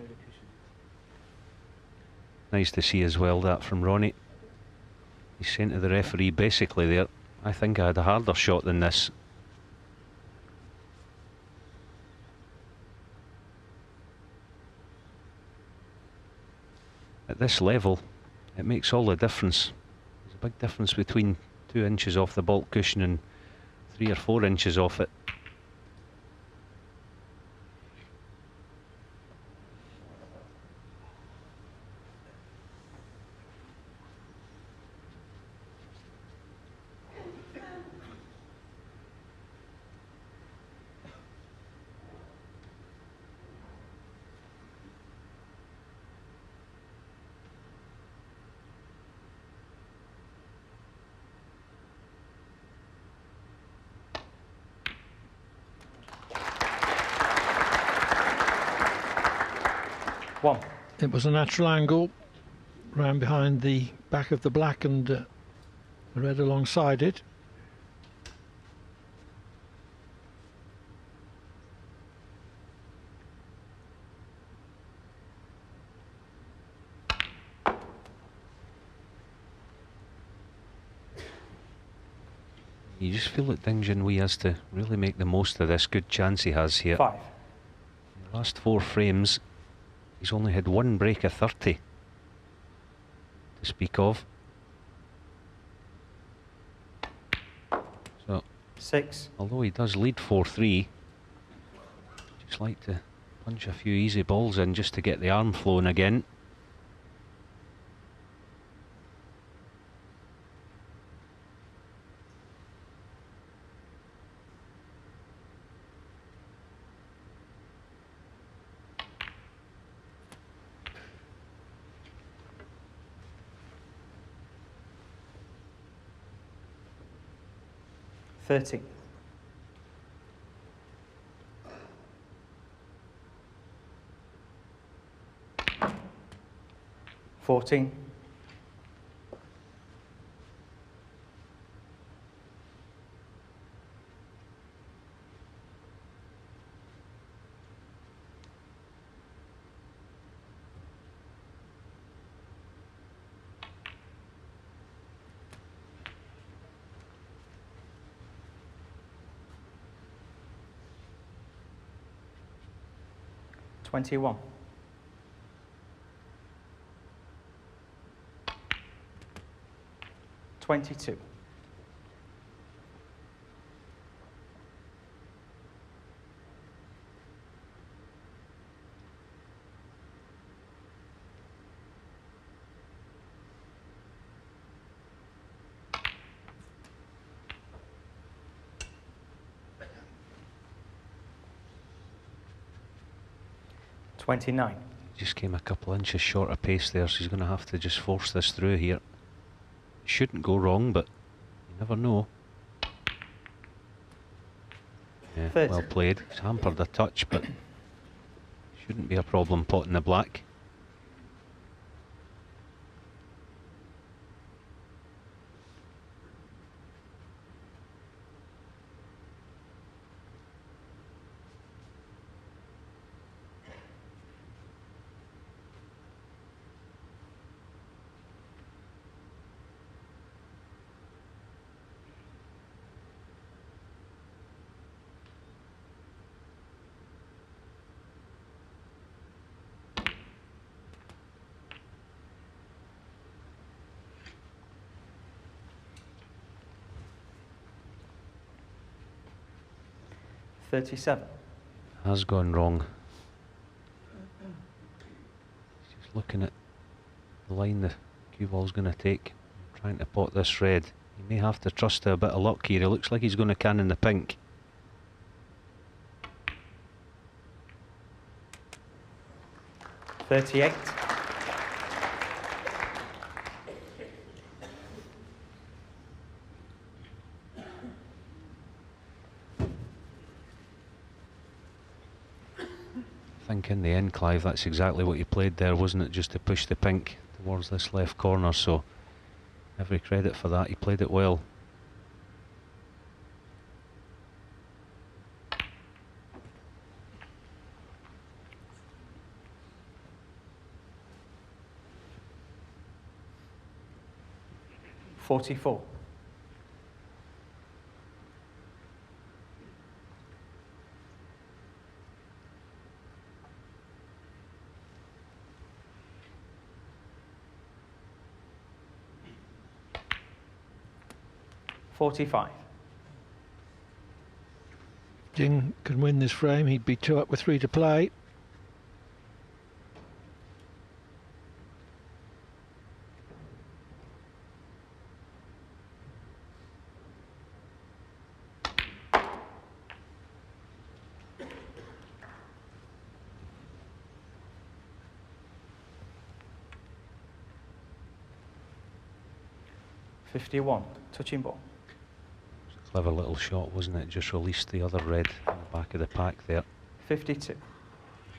Nice to see as well that from Ronnie. He's saying to the referee basically there, I think I had a harder shot than this. At this level, it makes all the difference. There's a big difference between 2 inches off the baulk cushion and 3 or 4 inches off it. One. It was a natural angle, round behind the back of the black and the red alongside it. You just feel that Ding Junhui has to really make the most of this good chance he has here. 5. In the last 4 frames, he's only had 1 break of 30 to speak of. So, 6. although he does lead 4-3, just like to punch a few easy balls in just to get the arm flowing again. $30. 14. 21. 22. 29. Just came a couple inches short of pace there, so he's going to have to just force this through here. Shouldn't go wrong, but you never know. Yeah, 30. well played. He's hampered a touch, but shouldn't be a problem potting the black. $37. Has gone wrong. He's just looking at the line the cue ball's going to take, trying to pot this red. He may have to trust to a bit of luck here. He looks like he's going to cannon the pink. $38. I think in the end, Clive, that's exactly what he played there, wasn't it? Just to push the pink towards this left corner, so every credit for that. He played it well. $44. 45. Ding can win this frame, he'd be 2 up with 3 to play. $51. Touching ball. Clever little shot, wasn't it? Just released the other red in the back of the pack there. 52.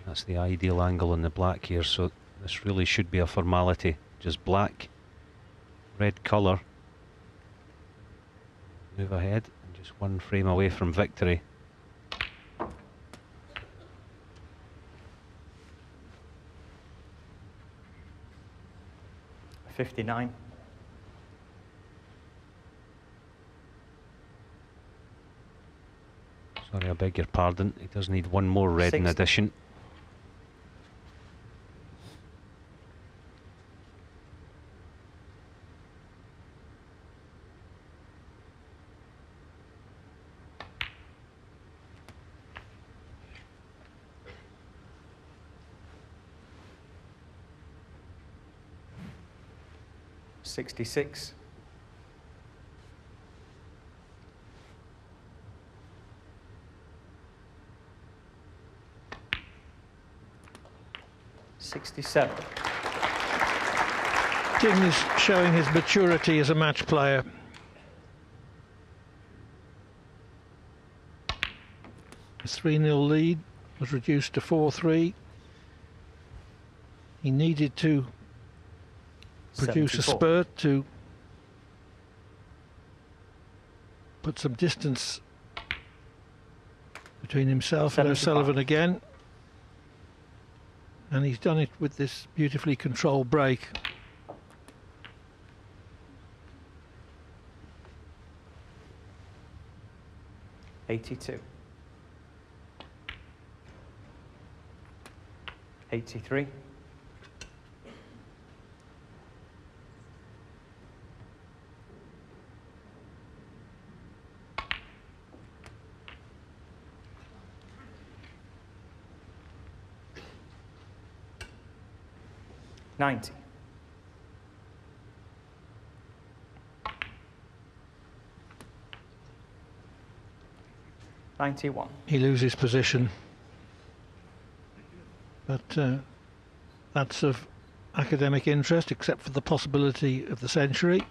That's the ideal angle on the black here, so this really should be a formality. Just black, red colour. Move ahead and just 1 frame away from victory. $59. Sorry, I beg your pardon. He does need one more red in 60. addition. $66. $67. Ding is showing his maturity as a match player. His 3-0 lead was reduced to 4-3. He needed to produce 74. a spurt to put some distance between himself and 75. O'Sullivan again. And he's done it with this beautifully controlled break. $82. 83. $90. 91. He loses position, but that's of academic interest, except for the possibility of the century.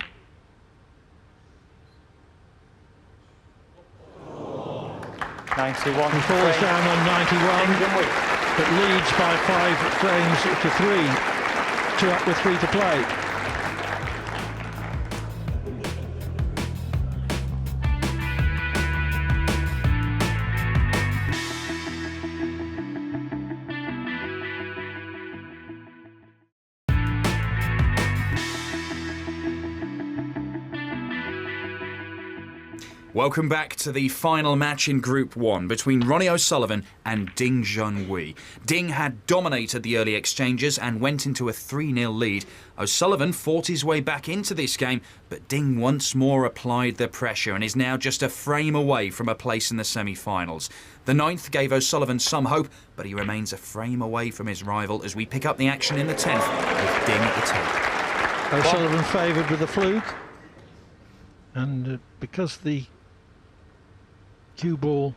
$91. He falls down on 91, Ding Junhui. but leads by 5 frames to 3. 2 up with 3 to play. Welcome back to the final match in Group 1 between Ronnie O'Sullivan and Ding Junhui. Ding had dominated the early exchanges and went into a 3-0 lead. O'Sullivan fought his way back into this game, but Ding once more applied the pressure and is now just a frame away from a place in the semi-finals. The ninth gave O'Sullivan some hope, but he remains a frame away from his rival as we pick up the action in the 10th with Ding at the tape. O'Sullivan favoured with a fluke, and because the cue ball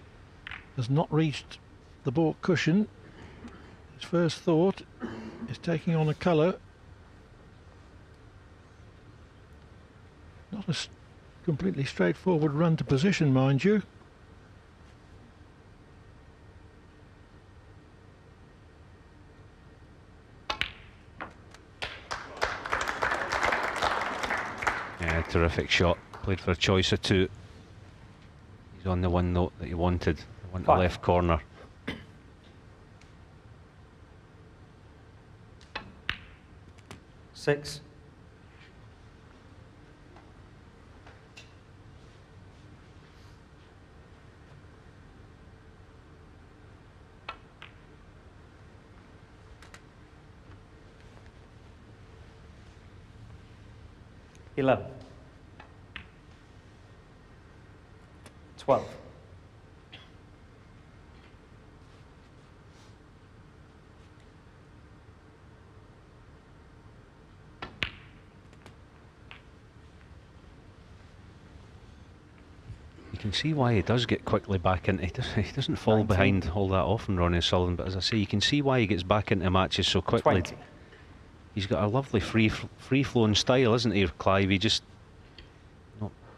has not reached the baulk cushion, his first thought is taking on a colour. Not a completely straightforward run to position, mind you. Yeah, terrific shot. Played for a choice of 2. He's on the one note that he wanted, the one to 5. left corner. $6. $11. 12. You can see why he does get quickly back into. He doesn't fall 19. behind all that often, Ronnie O'Sullivan. But as I say, you can see why he gets back into matches so quickly. 20. He's got a lovely free-flowing style, isn't he, Clive? He just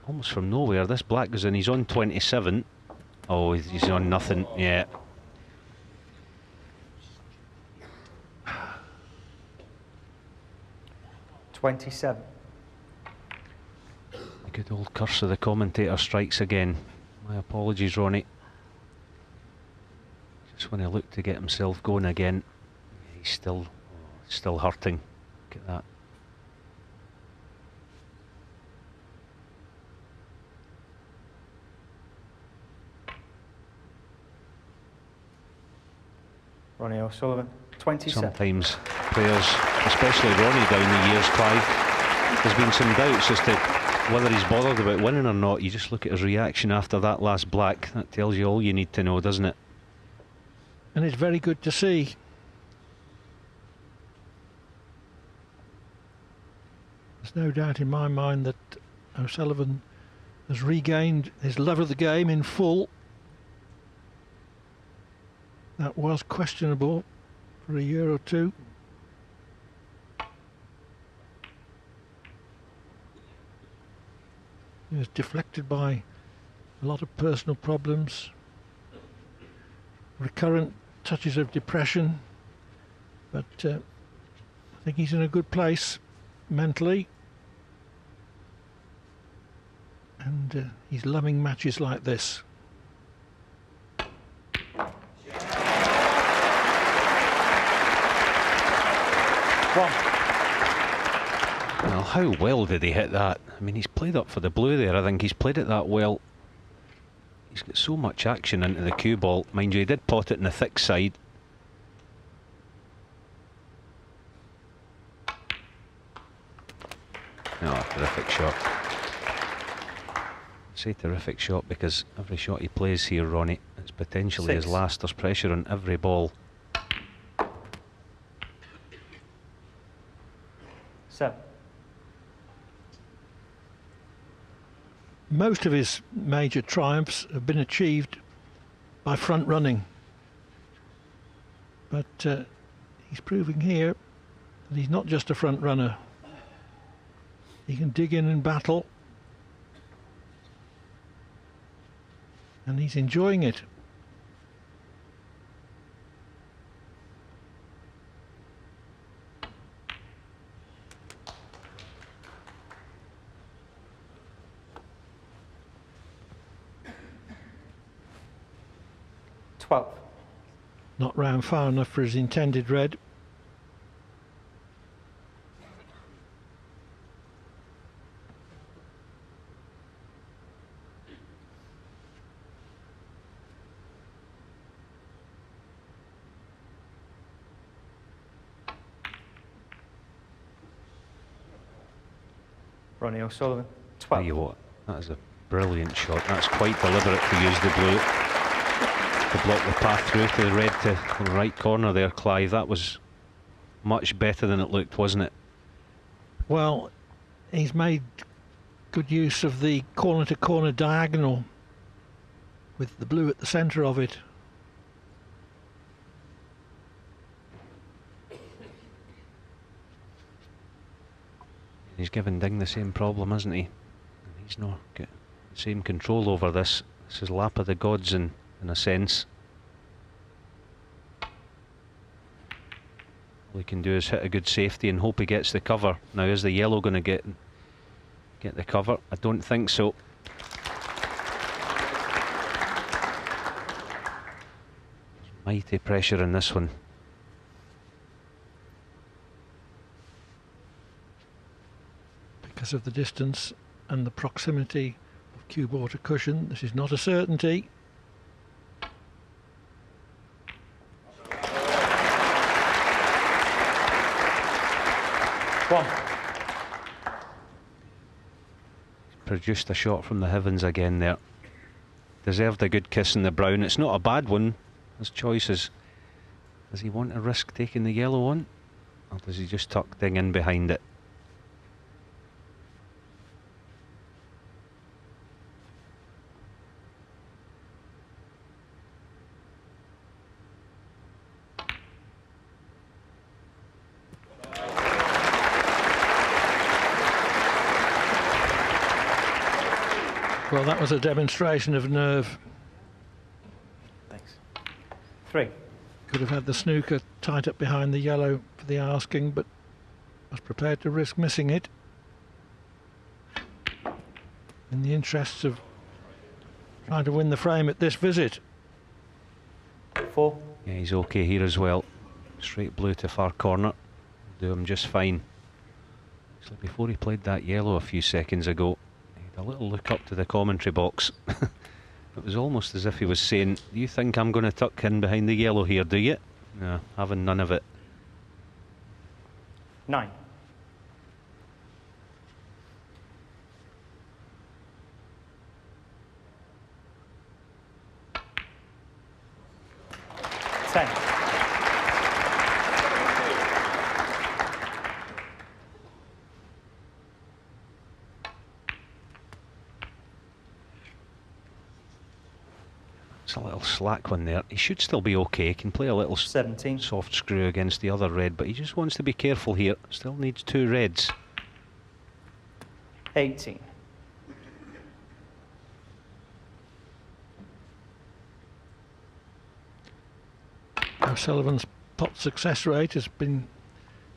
almost from nowhere. This black goes in. He's on 27. Oh, he's on nothing. Yeah. $27. The good old curse of the commentator strikes again. My apologies, Ronnie. Just when he looked to get himself going again, he's still hurting. Look at that. Ronnie O'Sullivan, 27. Sometimes players, especially Ronnie down the years, Clive, there's been some doubts as to whether he's bothered about winning or not. You just look at his reaction after that last black. That tells you all you need to know, doesn't it? And it's very good to see. There's no doubt in my mind that O'Sullivan has regained his love of the game in full. That was questionable for a year or two. He was deflected by a lot of personal problems, recurrent touches of depression, but I think he's in a good place mentally, and he's loving matches like this. Well, how well did he hit that? I mean, he's played up for the blue there. I think he's played it that well. He's got so much action into the cue ball. Mind you, he did pot it in the thick side. Oh, terrific shot. I say terrific shot because every shot he plays here, Ronnie, it's potentially his last. There's pressure on every ball. 7. Most of his major triumphs have been achieved by front running, but he's proving here that he's not just a front runner. He can dig in and battle, and he's enjoying it. Not round far enough for his intended red. Ronnie O'Sullivan, Tell 12. you what, that is a brilliant shot. That's quite deliberate to use the blue to block the path through to the red to the right corner there, Clive. That was much better than it looked, wasn't it? Well, he's made good use of the corner to corner diagonal with the blue at the centre of it. He's given Ding the same problem, hasn't he? He's not got the same control over this. This is lap of the gods in a sense. All he can do is hit a good safety and hope he gets the cover. Now, is the yellow going to get the cover? I don't think so. Mighty pressure in this one. Because of the distance and the proximity of cue ball to cushion, this is not a certainty. Produced a shot from the heavens again there. Deserved a good kiss in the brown. It's not a bad one. His choice is, does he want to risk taking the yellow on, or does he just tuck Ding in behind it? Well, that was a demonstration of nerve. Thanks. 3. Could have had the snooker tight up behind the yellow for the asking, but was prepared to risk missing it in the interests of trying to win the frame at this visit. 4. Yeah, he's okay here as well. Straight blue to far corner. Do him just fine. Actually, before he played that yellow a few seconds ago, he had a little look up to the commentary box. It was almost as if he was saying, do you think I'm going to tuck in behind the yellow here, do you? Yeah, having none of it. 9. Ten. It's a little slack one there. He should still be okay. He can play a little 17. soft screw against the other red, but he just wants to be careful here. Still needs 2 reds. 18. O'Sullivan's pot success rate has been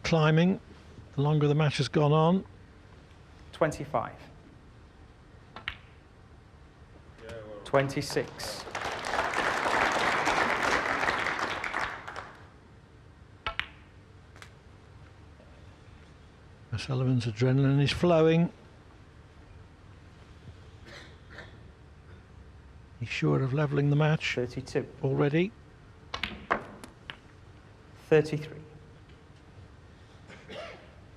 climbing the longer the match has gone on. 25. 26. O'Sullivan's adrenaline is flowing. He's sure of levelling the match 32. already. 33.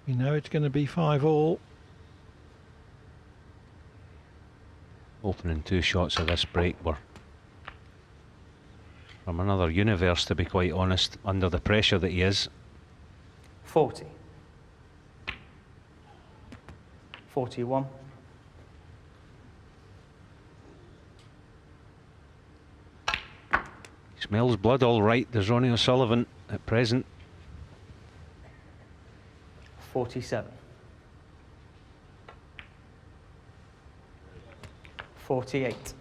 You know it's going to be 5-all. Opening 2 shots of this break were from another universe, to be quite honest, under the pressure that he is. 40. 41. He smells blood all right, does Ronnie O'Sullivan at present. 47. 48.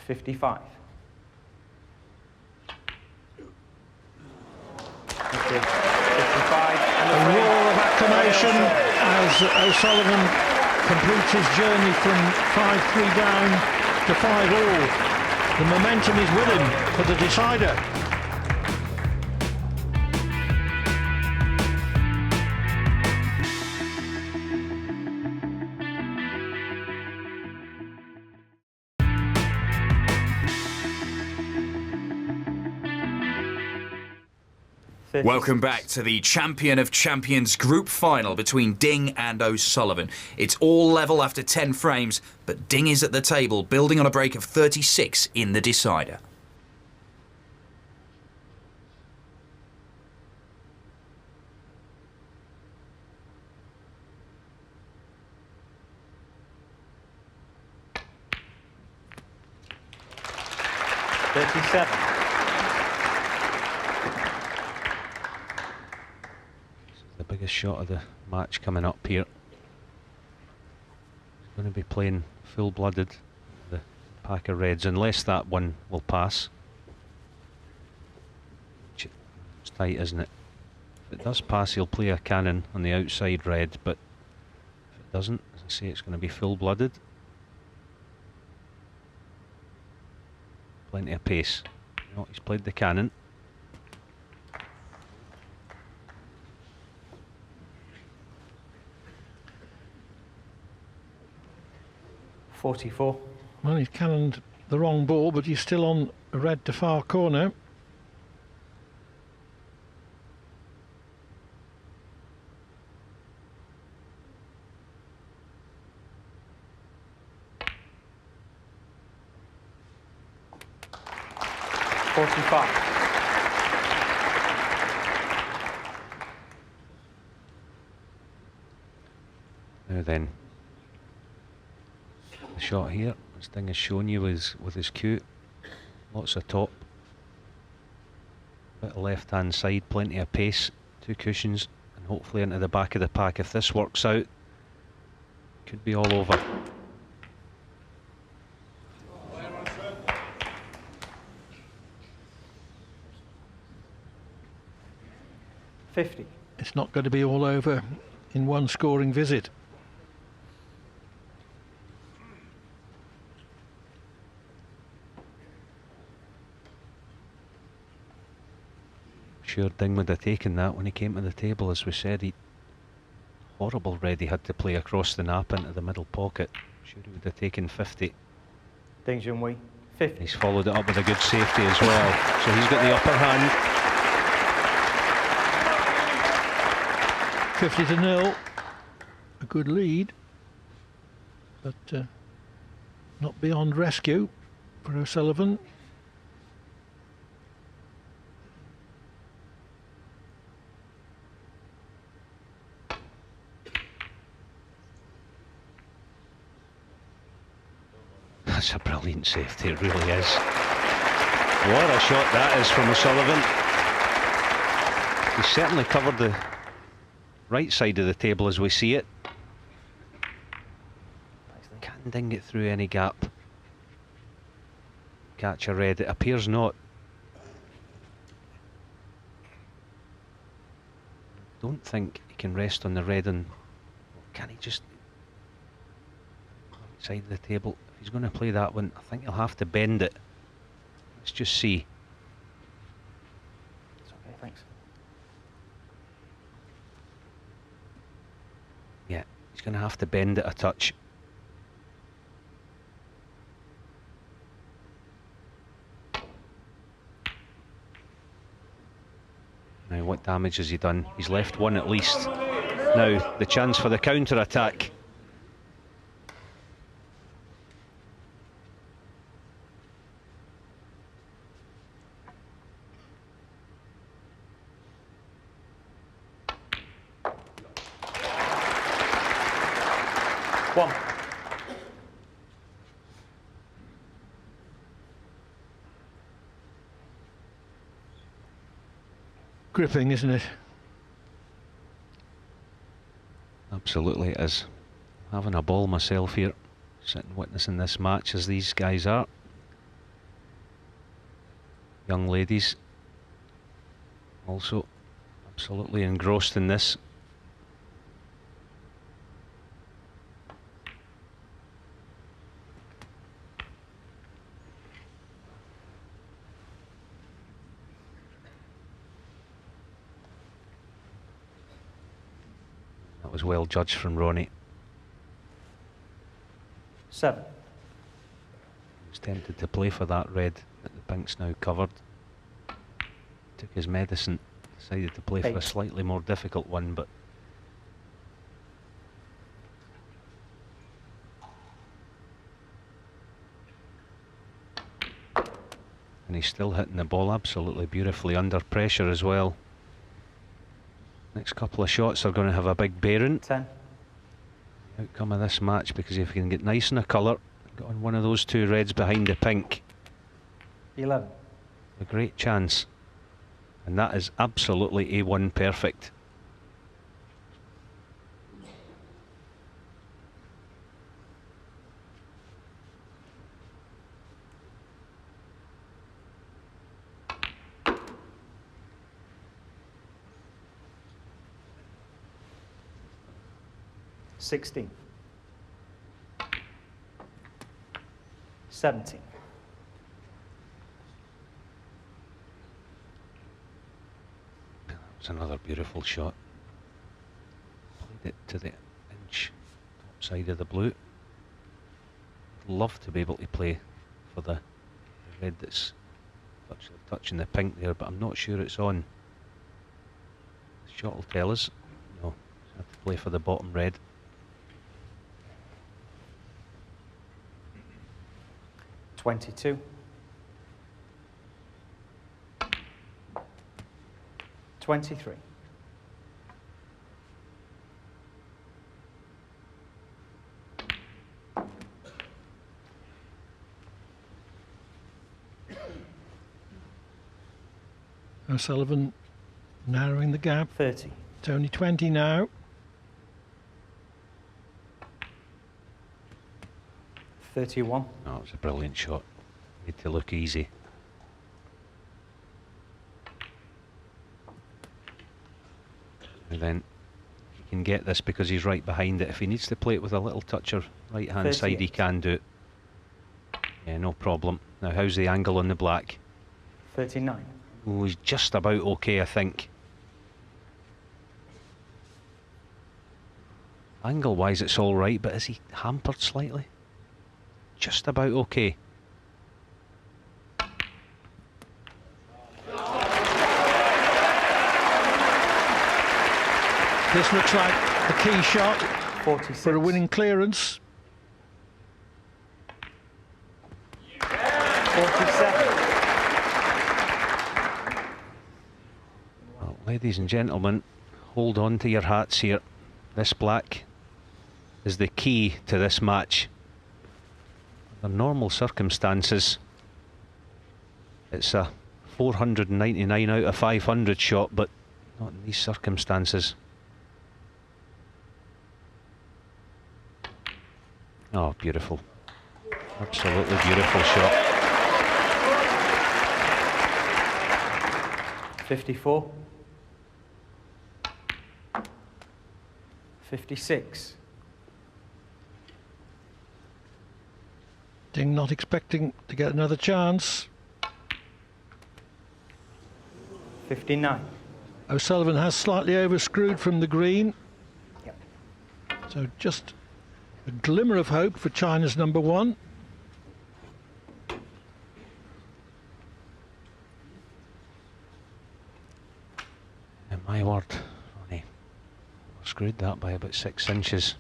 55. Thank you. 55. And A the free. roar of acclamation as O'Sullivan completes his journey from 5-3 down to 5-all. The momentum is with him for the decider. Welcome back to the Champion of Champions group final between Ding and O'Sullivan. It's all level after 10 frames, but Ding is at the table, building on a break of 36 in the decider. The biggest shot of the match coming up here. He's going to be playing full-blooded, the pack of reds, unless that one will pass. It's tight, isn't it? If it does pass, he'll play a cannon on the outside red, but if it doesn't, as I say, it's going to be full-blooded. Plenty of pace. No, he's played the cannon. Well, Well, he's cannoned the wrong ball, but he's still on a red to far corner. Now then, the shot here, as Ding has shown you, is with his cue. Lots of top, bit of left hand side, plenty of pace, 2 cushions, and hopefully into the back of the pack. If this works out, could be all over. It's not going to be all over in one scoring visit. Sure, Ding would have taken that when he came to the table. As we said, he horrible red he had to play across the nap into the middle pocket. Sure he would have taken 50. Ding Junhui, 50. He's followed it up with a good safety as well, so he's got the upper hand. 50-0. A good lead, but not beyond rescue for O'Sullivan. That's a brilliant safety, it really is. What a shot that is from O'Sullivan. He's certainly covered the right side of the table as we see it. Can Ding it through any gap? Catch a red? It appears not. Don't think he can rest on the red, and can he just right side of the table? If he's going to play that one, I think he'll have to bend it. Let's just see. It's okay, thanks. Yeah, he's going to have to bend it a touch. Now, what damage has he done? He's left one at least. Now, the chance for the counter-attack. One. Gripping, isn't it? Absolutely it is. Having a ball myself here, sitting witnessing this match as these guys are. Young ladies also absolutely engrossed in this. That was well judged from Ronnie. 7. He was tempted to play for that red, but the pink's now covered. Took his medicine, decided to play for a 8. slightly more difficult one, but and he's still hitting the ball absolutely beautifully under pressure as well. Next couple of shots are going to have a big bearing. 10. The outcome of this match, because if he can get nice in a colour, get on one of those two reds behind the pink, 11. a great chance. And that is absolutely A1 perfect. $16. 17. That was another beautiful shot. Played it to the inch top side of the blue. Love to be able to play for the red that's touching the pink there, but I'm not sure it's on. The shot will tell us. No, I have to play for the bottom red. 22. 23. O'Sullivan narrowing the gap. 30. It's only 20 now. 31. Oh, it was a brilliant shot. Made to look easy. And then he can get this because he's right behind it. If he needs to play it with a little touch of right hand side, he 38. can do it. Yeah, no problem. Now, how's the angle on the black? 39. Oh, he's just about okay, I think. Angle wise it's all right, but is he hampered slightly? Just about okay. This looks like the key shot 46. for a winning clearance. 47. Well, ladies and gentlemen, hold on to your hats here. This black is the key to this match. Under normal circumstances, it's a 499 out of 500 shot, but not in these circumstances. Oh, beautiful. Absolutely beautiful shot. 54. 56. Ding not expecting to get another chance. 59. O'Sullivan has slightly overscrewed from the green. Yep. So just a glimmer of hope for China's number one. And my word, Ronnie, screwed that by about 6 inches.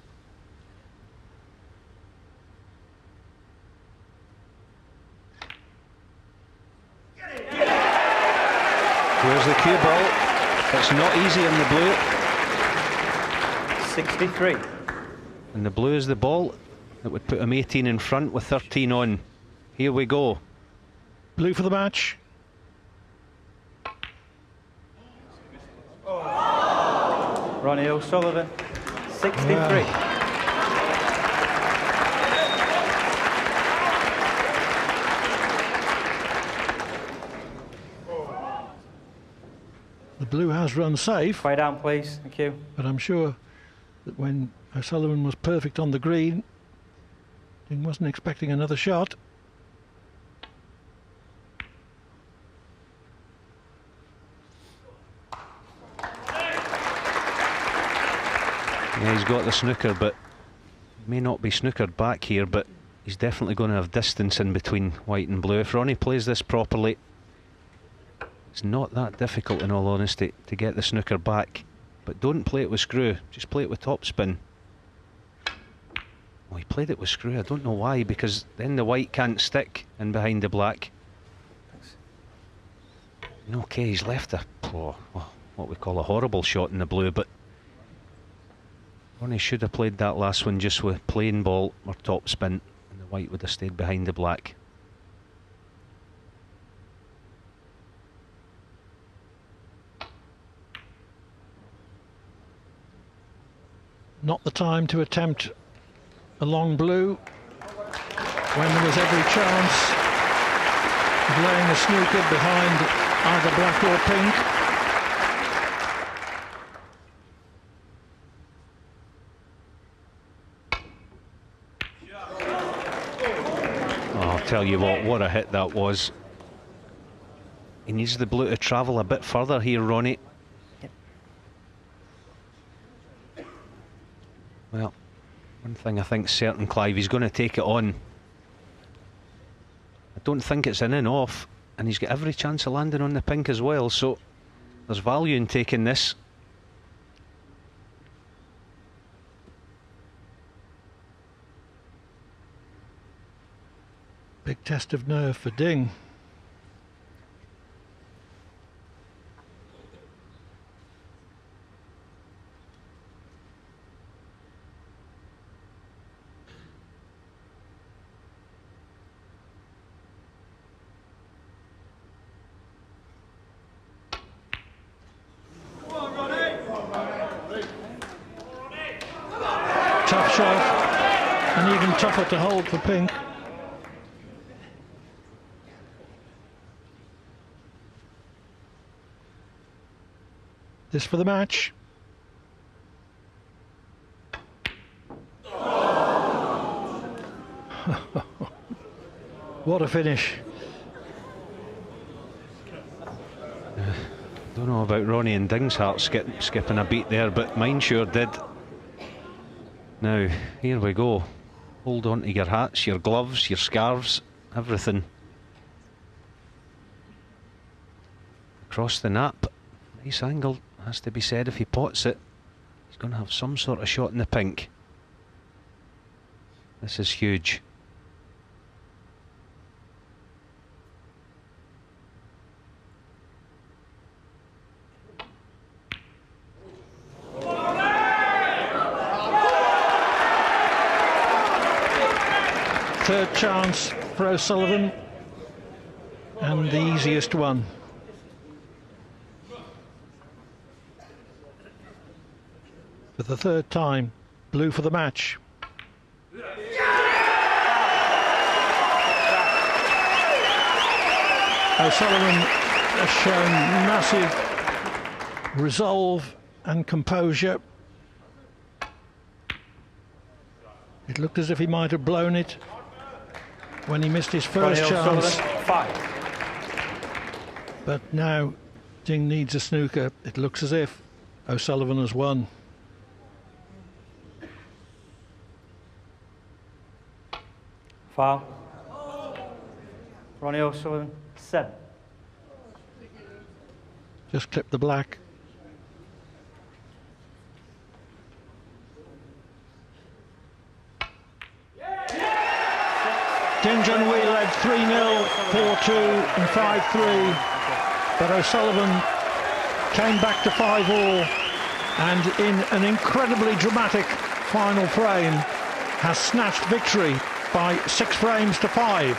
Here's the cue ball. It's not easy in the blue. 63. And the blue is the ball. It would put him 18 in front with 13 on. Here we go. Blue for the match. Ronnie O'Sullivan. 63. The blue has run safe, Quiet down, please. Thank you. but I'm sure that when O'Sullivan was perfect on the green, he wasn't expecting another shot. Yeah, he's got the snooker, but may not be snookered back here, but he's definitely going to have distance in between white and blue. If Ronnie plays this properly, it's not that difficult, in all honesty, to get the snooker back. But don't play it with screw, just play it with topspin. Oh, he played it with screw. I don't know why, because then the white can't stick in behind the black. Okay, he's left what we call a horrible shot in the blue, but Ronnie should have played that last one just with plain ball or topspin, and the white would have stayed behind the black. Not the time to attempt a long blue when there was every chance of laying a snooker behind either black or pink. Oh, I'll tell you what a hit that was. He needs the blue to travel a bit further here, Ronnie. Well, one thing I think's certain, Clive, he's going to take it on. I don't think it's in and off, and he's got every chance of landing on the pink as well, so there's value in taking this. Big test of nerve for Ding. Tough shot, and even tougher to hold for pink. This for the match. What a finish. Don't know about Ronnie and Ding's heart skipping a beat there, but mine sure did. Now, here we go. Hold on to your hats, your gloves, your scarves, everything. Across the nap. Nice angle, has to be said. If he pots it, he's going to have some sort of shot in the pink. This is huge. Third chance for O'Sullivan, and the easiest one. For the third time, blue for the match. O'Sullivan has shown massive resolve and composure. It looked as if he might have blown it when he missed his first chance. 5. But now Ding needs a snooker. It looks as if O'Sullivan has won. Foul. Ronnie O'Sullivan, 7. Just clip the black. Ding Junhui led 3-0, 4-2 and 5-3, but O'Sullivan came back to 5-all and in an incredibly dramatic final frame has snatched victory by 6 frames to 5.